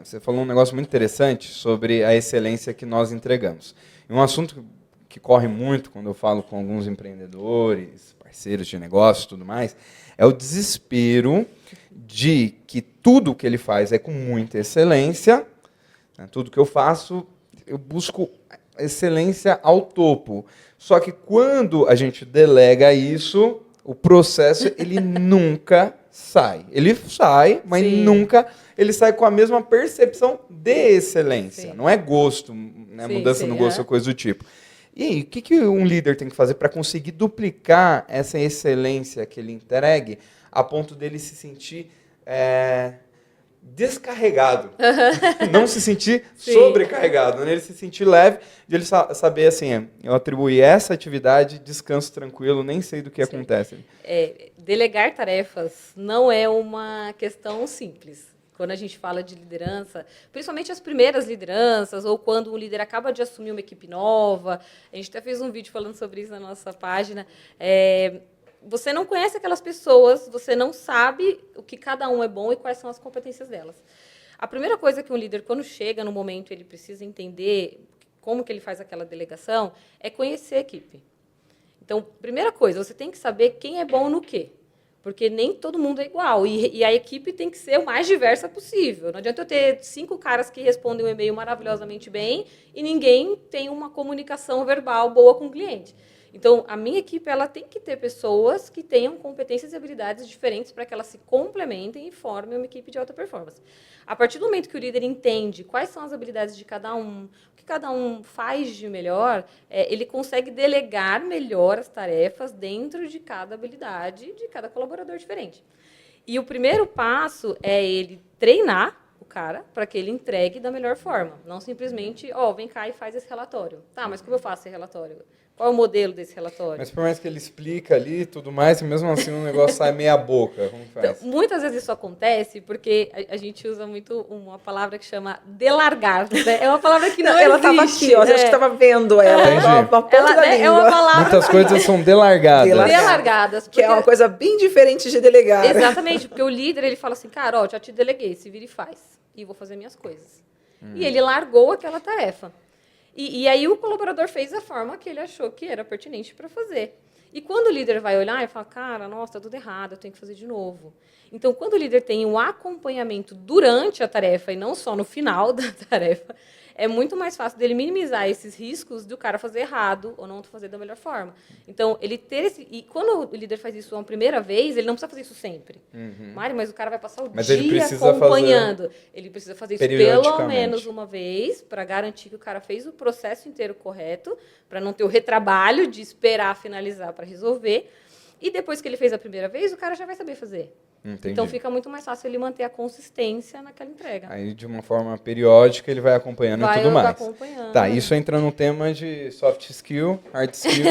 você falou um negócio muito interessante sobre a excelência que nós entregamos. E um assunto que corre muito quando eu falo com alguns empreendedores, parceiros de negócio e tudo mais, é o desespero de que tudo que ele faz é com muita excelência, né? Tudo que eu faço, eu busco excelência ao topo. Só que quando a gente delega isso... O processo, ele nunca sai. Ele sai, mas nunca... Ele sai com a mesma percepção de excelência. Não é gosto, né? Mudança no gosto ou coisa do tipo. E aí, o que um líder tem que fazer para conseguir duplicar essa excelência que ele entregue a ponto dele se sentir descarregado? Não se sentir sobrecarregado, né? Ele se sentir leve, de ele saber assim, eu atribuí essa atividade, descanso tranquilo, nem sei do que acontece. Delegar tarefas não é uma questão simples. quando a gente fala de liderança, principalmente as primeiras lideranças, ou quando um líder acaba de assumir uma equipe nova, a gente até fez um vídeo falando sobre isso na nossa página, você não conhece aquelas pessoas, você não sabe o que cada um é bom e quais são as competências delas. A primeira coisa que um líder, quando chega no momento, ele precisa entender como que ele faz aquela delegação, é conhecer a equipe. Então, primeira coisa, você tem que saber quem é bom no quê. Porque nem todo mundo é igual. E a equipe tem que ser o mais diversa possível. Não adianta eu ter 5 caras que respondem um e-mail maravilhosamente bem e ninguém tem uma comunicação verbal boa com o cliente. Então, a minha equipe ela tem que ter pessoas que tenham competências e habilidades diferentes para que elas se complementem e formem uma equipe de alta performance. A partir do momento que o líder entende quais são as habilidades de cada um, o que cada um faz de melhor, ele consegue delegar melhor as tarefas dentro de cada habilidade de cada colaborador diferente. E o primeiro passo é ele treinar o cara para que ele entregue da melhor forma. Não simplesmente, vem cá e faz esse relatório. Tá, mas como eu faço esse relatório? Qual é o modelo desse relatório? Mas por mais que ele explica ali e tudo mais, mesmo assim o negócio sai meia boca. Como faz? Então, muitas vezes isso acontece porque a gente usa muito uma palavra que chama delargar. Né? É uma palavra que não ela existe. Ela estava aqui, ó, a gente estava vendo ela. É uma palavra... Muitas coisas são delargadas. Delargadas. Porque... Que é uma coisa bem diferente de delegar. Exatamente, porque o líder ele fala assim, cara, já te deleguei, se vira e faz. E vou fazer minhas coisas. E ele largou aquela tarefa. E aí o colaborador fez a forma que ele achou que era pertinente para fazer. E quando o líder vai olhar e fala, cara, nossa, está tudo errado, eu tenho que fazer de novo. Então, quando o líder tem um acompanhamento durante a tarefa e não só no final da tarefa, é muito mais fácil dele minimizar esses riscos do cara fazer errado ou não fazer da melhor forma. Então, ele ter esse... E quando o líder faz isso uma primeira vez, ele não precisa fazer isso sempre. Mari, mas o cara vai passar o dia acompanhando. Ele precisa fazer isso pelo menos uma vez para garantir que o cara fez o processo inteiro correto, para não ter o retrabalho de esperar finalizar para resolver. E depois que ele fez a primeira vez, o cara já vai saber fazer. Entendi. Então, fica muito mais fácil ele manter a consistência naquela entrega. Aí, de uma forma periódica, ele vai acompanhando e tudo mais. Acompanhando. Tá, isso entra no tema de soft skill, hard skill.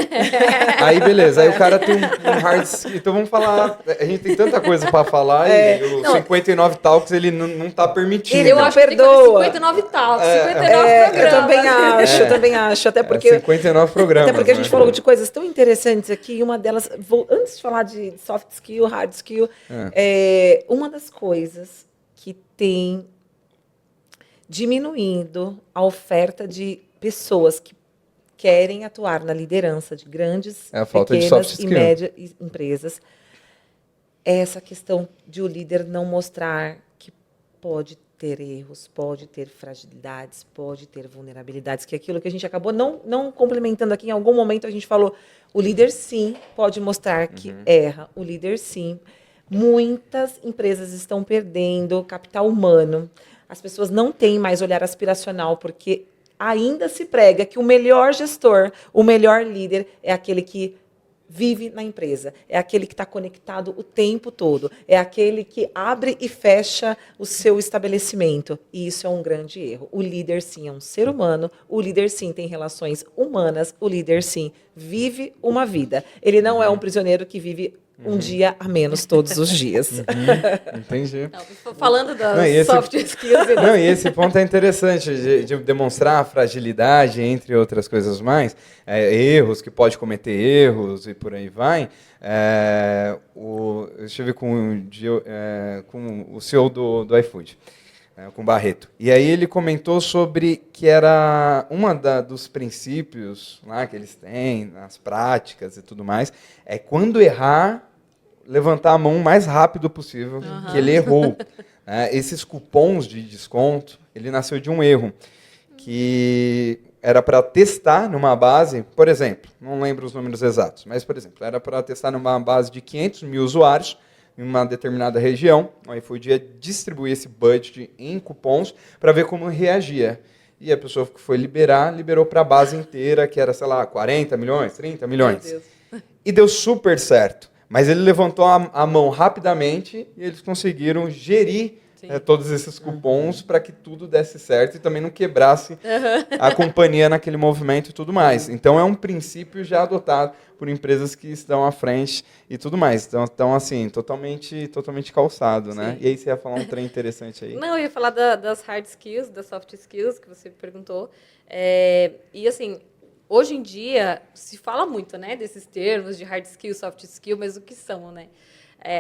Aí, beleza. Aí o cara tem um hard skill. Então, vamos falar... A gente tem tanta coisa para falar e o 59 Talks, ele não tá permitindo. Eu acho que tem que fazer 59 Talks, 59 programas. Eu também acho. Até porque... 59 programas. Até porque a gente falou de coisas tão interessantes aqui. E uma delas... Antes de falar de soft skill, hard skill... uma das coisas que tem diminuindo a oferta de pessoas que querem atuar na liderança de grandes, pequenas e médias empresas é essa questão de o líder não mostrar que pode ter erros, pode ter fragilidades, pode ter vulnerabilidades, que é aquilo que a gente acabou não complementando aqui. Em algum momento a gente falou, o líder sim pode mostrar que erra, o líder sim. Muitas empresas estão perdendo capital humano. As pessoas não têm mais olhar aspiracional, porque ainda se prega que o melhor gestor, o melhor líder é aquele que vive na empresa, é aquele que está conectado o tempo todo, é aquele que abre e fecha o seu estabelecimento. E isso é um grande erro. O líder, sim, é um ser humano, o líder, sim, tem relações humanas, o líder, sim, vive uma vida. Ele não é um prisioneiro que vive um dia a menos todos os dias. Entendi. Não, falando das soft skills. Não, e esse ponto é interessante, de demonstrar a fragilidade, entre outras coisas mais, erros, que pode cometer erros e por aí vai. Eu estive com o CEO do iFood, com o Barreto. E aí ele comentou sobre que era dos princípios lá que eles têm, nas práticas e tudo mais, é quando errar, levantar a mão o mais rápido possível, que ele errou. Esses cupons de desconto, ele nasceu de um erro, que era para testar numa base, por exemplo, não lembro os números exatos, mas, por exemplo, era para testar numa base de 500 mil usuários, em uma determinada região, o iFood ia distribuir esse budget em cupons para ver como reagia. E a pessoa que foi liberou para a base inteira, que era, sei lá, 40 milhões, 30 milhões. E deu super certo. Mas ele levantou a mão rapidamente e eles conseguiram gerir todos esses cupons para que tudo desse certo e também não quebrasse a companhia naquele movimento e tudo mais. Então, é um princípio já adotado por empresas que estão à frente e tudo mais. Então assim, totalmente calçado, né? E aí você ia falar um trem interessante aí. Não, eu ia falar das hard skills, das soft skills, que você perguntou. E assim, hoje em dia, se fala muito, né, desses termos de hard skill, soft skill, mas o que são, né?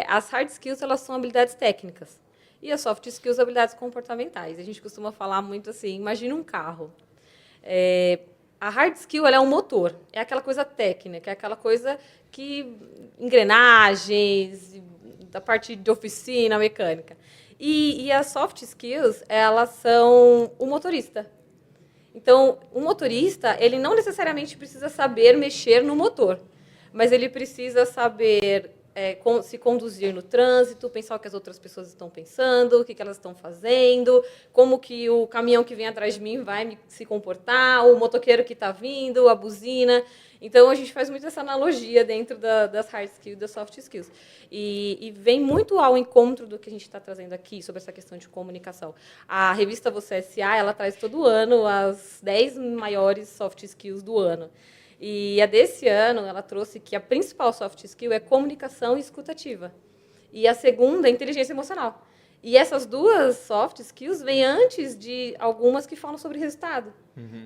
As hard skills, elas são habilidades técnicas. E as soft skills, habilidades comportamentais. A gente costuma falar muito assim, imagina um carro. A hard skill, ela é um motor. É aquela coisa técnica, é aquela coisa que... engrenagens, da parte de oficina, mecânica. E as soft skills, elas são o motorista. Então, o motorista, ele não necessariamente precisa saber mexer no motor, mas ele precisa saber se conduzir no trânsito, pensar o que as outras pessoas estão pensando, o que elas estão fazendo, como que o caminhão que vem atrás de mim vai se comportar, o motoqueiro que está vindo, a buzina. Então, a gente faz muito essa analogia dentro das hard skills e das soft skills. E vem muito ao encontro do que a gente está trazendo aqui sobre essa questão de comunicação. A revista Você S.A., ela traz todo ano as 10 maiores soft skills do ano. E a desse ano, ela trouxe que a principal soft skill é comunicação e escutativa. E a segunda é inteligência emocional. E essas duas soft skills vêm antes de algumas que falam sobre resultado.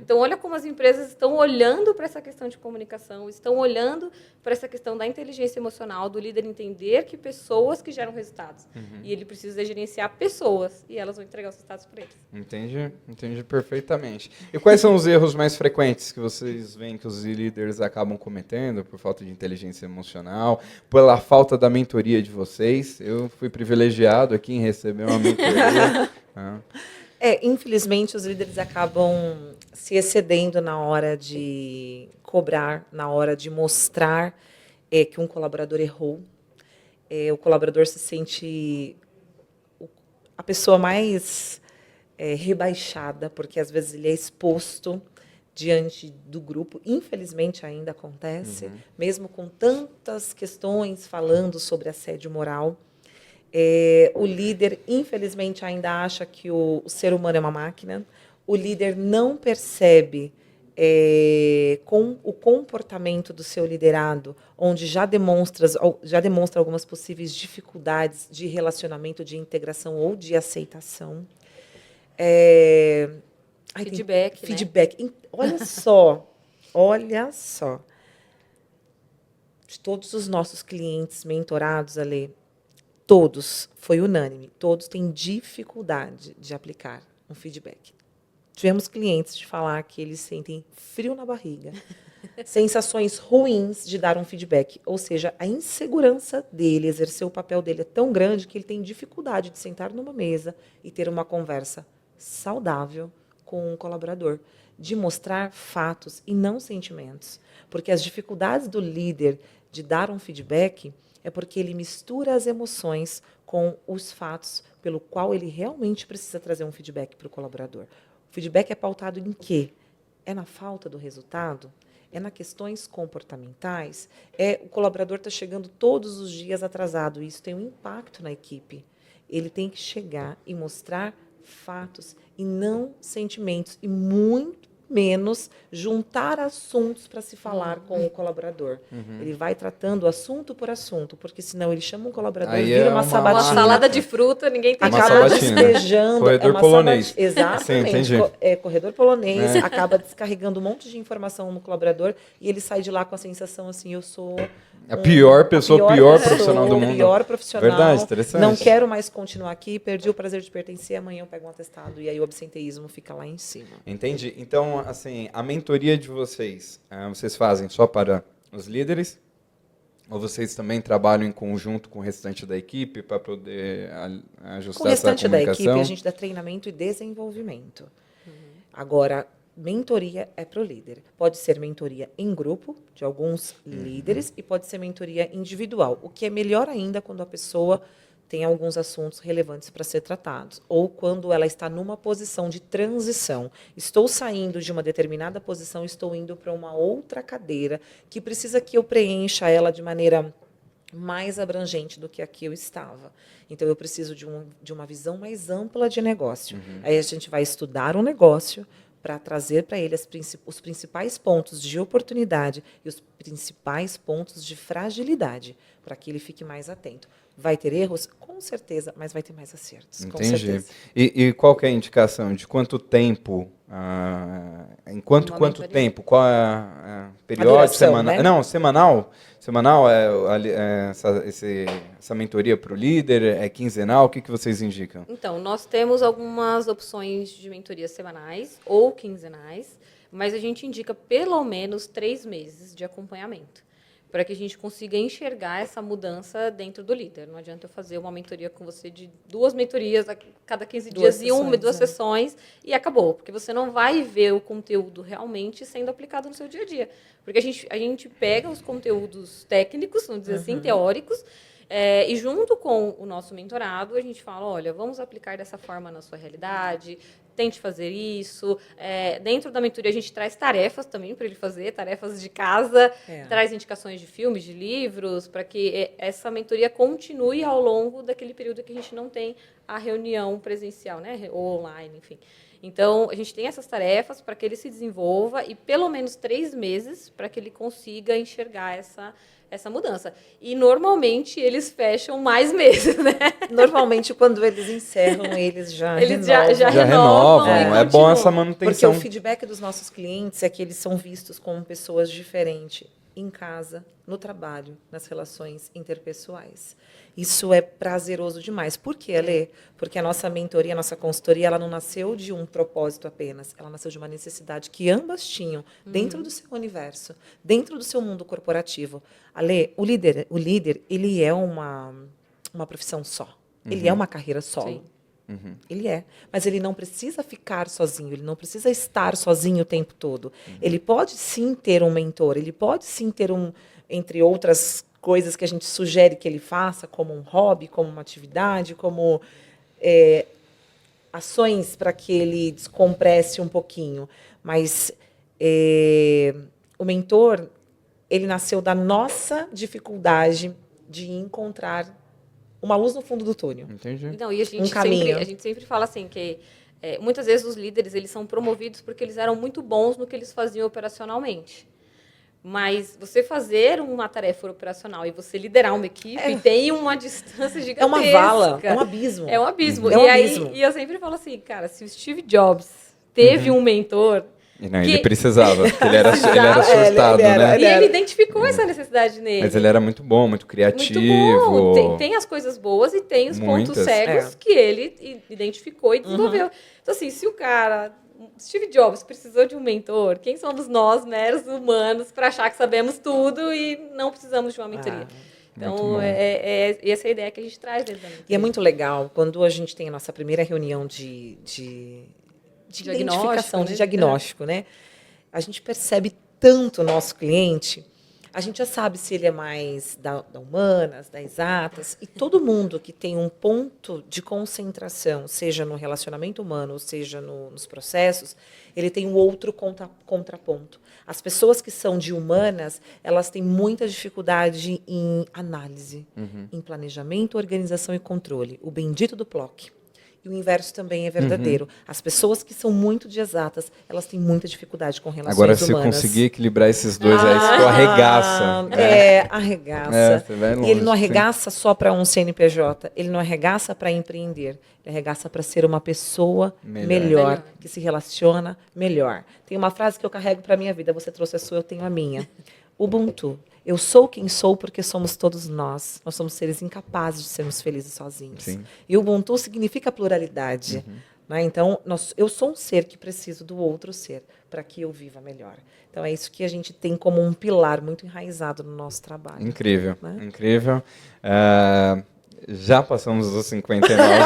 Então, olha como as empresas estão olhando para essa questão de comunicação, estão olhando para essa questão da inteligência emocional, do líder entender que pessoas que geram resultados. E ele precisa gerenciar pessoas, e elas vão entregar os resultados para eles. Entendi perfeitamente. E quais são os erros mais frequentes que vocês veem que os líderes acabam cometendo por falta de inteligência emocional, pela falta da mentoria de vocês? Eu fui privilegiado aqui em receber uma mentoria. Infelizmente, os líderes acabam se excedendo na hora de cobrar, na hora de mostrar que um colaborador errou. O colaborador se sente a pessoa mais rebaixada, porque às vezes ele é exposto diante do grupo. Infelizmente, ainda acontece, mesmo com tantas questões falando sobre assédio moral. O líder, infelizmente, ainda acha que o ser humano é uma máquina. O líder não percebe com o comportamento do seu liderado, onde já demonstra algumas possíveis dificuldades de relacionamento, de integração ou de aceitação. Feedback, né? Feedback. Olha só. De todos os nossos clientes mentorados ali, todos, foi unânime, todos têm dificuldade de aplicar um feedback. Tivemos clientes de falar que eles sentem frio na barriga, sensações ruins de dar um feedback, ou seja, a insegurança dele, exercer o papel dele é tão grande que ele tem dificuldade de sentar numa mesa e ter uma conversa saudável com um colaborador, de mostrar fatos e não sentimentos, porque as dificuldades do líder de dar um feedback é porque ele mistura as emoções com os fatos pelo qual ele realmente precisa trazer um feedback para o colaborador. O feedback é pautado em quê? É na falta do resultado? É nas questões comportamentais? O colaborador está chegando todos os dias atrasado, e isso tem um impacto na equipe. Ele tem que chegar e mostrar fatos e não sentimentos, e muito menos juntar assuntos para se falar com o colaborador. Ele vai tratando assunto por assunto, porque senão ele chama um colaborador e vira uma sabatina. Uma salada de fruta, ninguém tem acaba despejando. Corredor polonês. Exatamente. Sim, corredor polonês, acaba descarregando um monte de informação no colaborador e ele sai de lá com a sensação assim, eu sou a pior pessoa, o pior profissional do mundo. Pior profissional. Verdade, interessante. Não quero mais continuar aqui, perdi o prazer de pertencer, amanhã eu pego um atestado. E aí o absenteísmo fica lá em cima. Entendi. Então, assim, a mentoria de vocês, vocês fazem só para os líderes? Ou vocês também trabalham em conjunto com o restante da equipe para poder ajustar essa comunicação? Com o restante da equipe, a gente dá treinamento e desenvolvimento. Agora, mentoria é para o líder. Pode ser mentoria em grupo, de alguns líderes, e pode ser mentoria individual. O que é melhor ainda quando a pessoa tem alguns assuntos relevantes para ser tratados. Ou quando ela está numa posição de transição. Estou saindo de uma determinada posição, estou indo para uma outra cadeira, que precisa que eu preencha ela de maneira mais abrangente do que aqui eu estava. Então, eu preciso de uma visão mais ampla de negócio. Aí a gente vai estudar o negócio para trazer para ele os principais pontos de oportunidade e os principais pontos de fragilidade, para que ele fique mais atento. Vai ter erros? Com certeza, mas vai ter mais acertos. Com Entendi. certeza. E qual que é a indicação? De quanto tempo? Em quanto mentoria? tempo? Qual é a período? duração, Semanal? né? Não, semanal. Semanal essa mentoria para o líder? É quinzenal? O que vocês indicam? Então, nós temos algumas opções de mentorias semanais ou quinzenais, mas a gente indica pelo menos 3 meses de acompanhamento, para que a gente consiga enxergar essa mudança dentro do líder. Não adianta eu fazer uma mentoria com você de 2 mentorias a cada 15 dias e duas sessões e acabou, porque você não vai ver o conteúdo realmente sendo aplicado no seu dia a dia. Porque a gente pega os conteúdos técnicos, vamos dizer assim, teóricos, e junto com o nosso mentorado, a gente fala, olha, vamos aplicar dessa forma na sua realidade, tente fazer isso. Dentro da mentoria, a gente traz tarefas também para ele fazer, tarefas de casa, traz indicações de filmes, de livros, para que essa mentoria continue ao longo daquele período que a gente não tem a reunião presencial, né, ou online, enfim. Então, a gente tem essas tarefas para que ele se desenvolva e pelo menos 3 meses para que ele consiga enxergar essa mudança. E, normalmente, eles fecham mais meses, né? Normalmente, quando eles encerram, eles já Eles renovam. já Já renovam renovam. e É bom continuam. essa Porque manutenção. o feedback dos nossos clientes é que eles são vistos como pessoas diferentes em casa, no trabalho, nas relações interpessoais. Isso é prazeroso demais. Por quê, Alê? Porque a nossa mentoria, a nossa consultoria, ela não nasceu de um propósito apenas. Ela nasceu de uma necessidade que ambas tinham dentro do seu universo, dentro do seu mundo corporativo. Alê, o líder, ele é uma profissão só. Ele é uma carreira solo. Sim. Ele é. Mas ele não precisa ficar sozinho, ele não precisa estar sozinho o tempo todo. Ele pode sim ter um mentor, ele pode sim ter entre outras coisas que a gente sugere que ele faça, como um hobby, como uma atividade, como ações para que ele descompresse um pouquinho. Mas o mentor, ele nasceu da nossa dificuldade de encontrar uma luz no fundo do túnel. Entendi. Não, e caminho. a gente sempre fala assim que muitas vezes os líderes eles são promovidos porque eles eram muito bons no que eles faziam operacionalmente. Mas você fazer uma tarefa operacional e você liderar uma equipe tem uma distância gigantesca. É uma vala, é um abismo. É um abismo. É um abismo. E eu sempre falo assim, cara, se o Steve Jobs teve um mentor... Ele precisava, porque ele era surtado, né? E ele identificou essa necessidade nele. Mas ele era muito bom, muito criativo. Muito bom. Tem as coisas boas e tem os pontos Muitas. cegos que ele identificou e desenvolveu. Então, assim, se o cara... Steve Jobs precisou de um mentor, quem somos nós, meros humanos, para achar que sabemos tudo e não precisamos de uma mentoria? Então, essa é a ideia que a gente traz dentro da mentoria. E é muito legal, quando a gente tem a nossa primeira reunião de identificação, de diagnóstico, né? A gente percebe tanto o nosso cliente, a gente já sabe se ele é mais da humanas, da exatas, e todo mundo que tem um ponto de concentração, seja no relacionamento humano, ou seja nos processos, ele tem um outro contraponto. As pessoas que são de humanas, elas têm muita dificuldade em análise, em planejamento, organização e controle. O bendito do PLOC. E o inverso também é verdadeiro. As pessoas que são muito de exatas, elas têm muita dificuldade com relações Agora, humanas. se conseguir equilibrar esses dois, aí você arregaça. Arregaça. Você vai longe, E ele não arregaça só para um CNPJ, ele não arregaça para empreender, ele arregaça para ser uma pessoa melhor, que se relaciona melhor. Tem uma frase que eu carrego para a minha vida, você trouxe a sua, eu tenho a minha. Ubuntu. Eu sou quem sou porque somos todos nós. Nós somos seres incapazes de sermos felizes sozinhos. Sim. E o Ubuntu significa pluralidade. Né? Então, eu sou um ser que preciso do outro ser para que eu viva melhor. Então, é isso que a gente tem como um pilar muito enraizado no nosso trabalho. Incrível, Né? incrível. Já passamos dos 59. Meu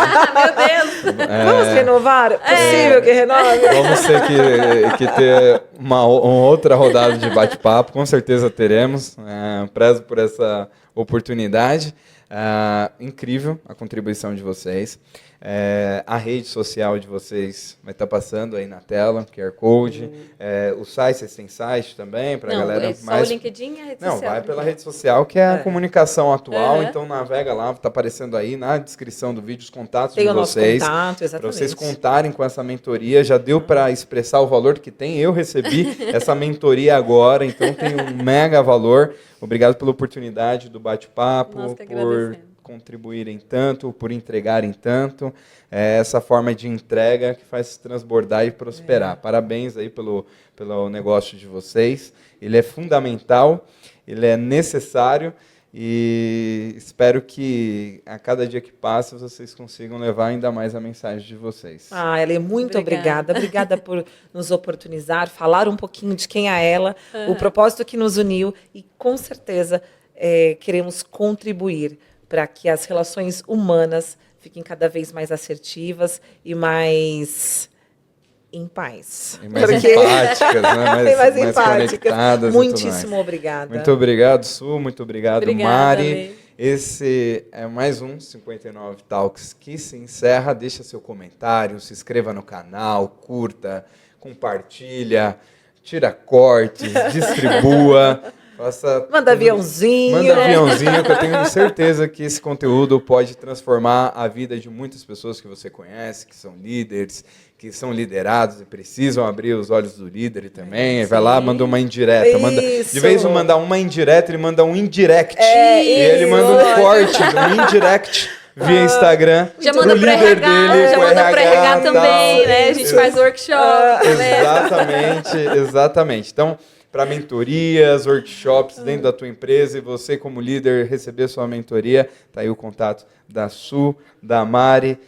Deus! Vamos renovar? É possível que renove? Vamos ter que ter uma outra rodada de bate-papo, com certeza teremos. Prezo por essa oportunidade. Incrível a contribuição de vocês. A rede social de vocês vai estar passando aí na tela, QR Code. O site, vocês têm site também, para a galera é só mais... o LinkedIn e a rede Não, social. vai pela rede social, que é a comunicação atual. Uhum. Então navega lá, está aparecendo aí na descrição do vídeo os contatos Tem de o nosso vocês. contato, Para exatamente. vocês contarem com essa mentoria. Já deu para expressar o valor que tem. Eu recebi essa mentoria agora, então tem um mega valor. Obrigado pela oportunidade do bate-papo, Nós que por agradecemos. contribuírem tanto, por entregarem tanto. Essa forma de entrega que faz transbordar e prosperar. Parabéns aí pelo negócio de vocês. Ele é fundamental, ele é necessário e espero que a cada dia que passa vocês consigam levar ainda mais a mensagem de vocês. Ellen, muito obrigada. Obrigada por nos oportunizar, falar um pouquinho de quem é ela, o propósito que nos uniu e, com certeza, queremos contribuir para que as relações humanas fiquem cada vez mais assertivas e mais em paz. E mais empáticas, né? mais mais conectadas. E tudo Muitíssimo mais. obrigada. Muito obrigado, Su. Muito obrigado, Obrigada, Mari. Lê. Esse é mais um 59 Talks que se encerra. Deixa seu comentário, se inscreva no canal, curta, compartilha, tira cortes, distribua. Manda aviãozinho. Manda aviãozinho, que eu tenho certeza que esse conteúdo pode transformar a vida de muitas pessoas que você conhece, que são líderes, que são liderados e precisam abrir os olhos do líder também. Vai lá, manda uma indireta. De vez em mandar uma indireta, ele manda um indirect. E ele manda um corte, um indirect via Instagram. Já manda pro líder RH, dele, já pro manda pro RH tal. também, né? A gente faz workshop. Exatamente. Então, para mentorias, workshops dentro da tua empresa e você como líder receber sua mentoria, tá aí o contato da Su, da Mari,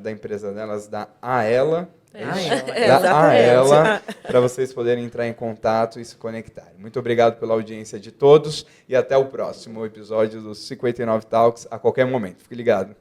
da empresa delas, da Aela. Da Aela, para vocês poderem entrar em contato e se conectarem. Muito obrigado pela audiência de todos e até o próximo episódio dos 59 Talks a qualquer momento. Fique ligado.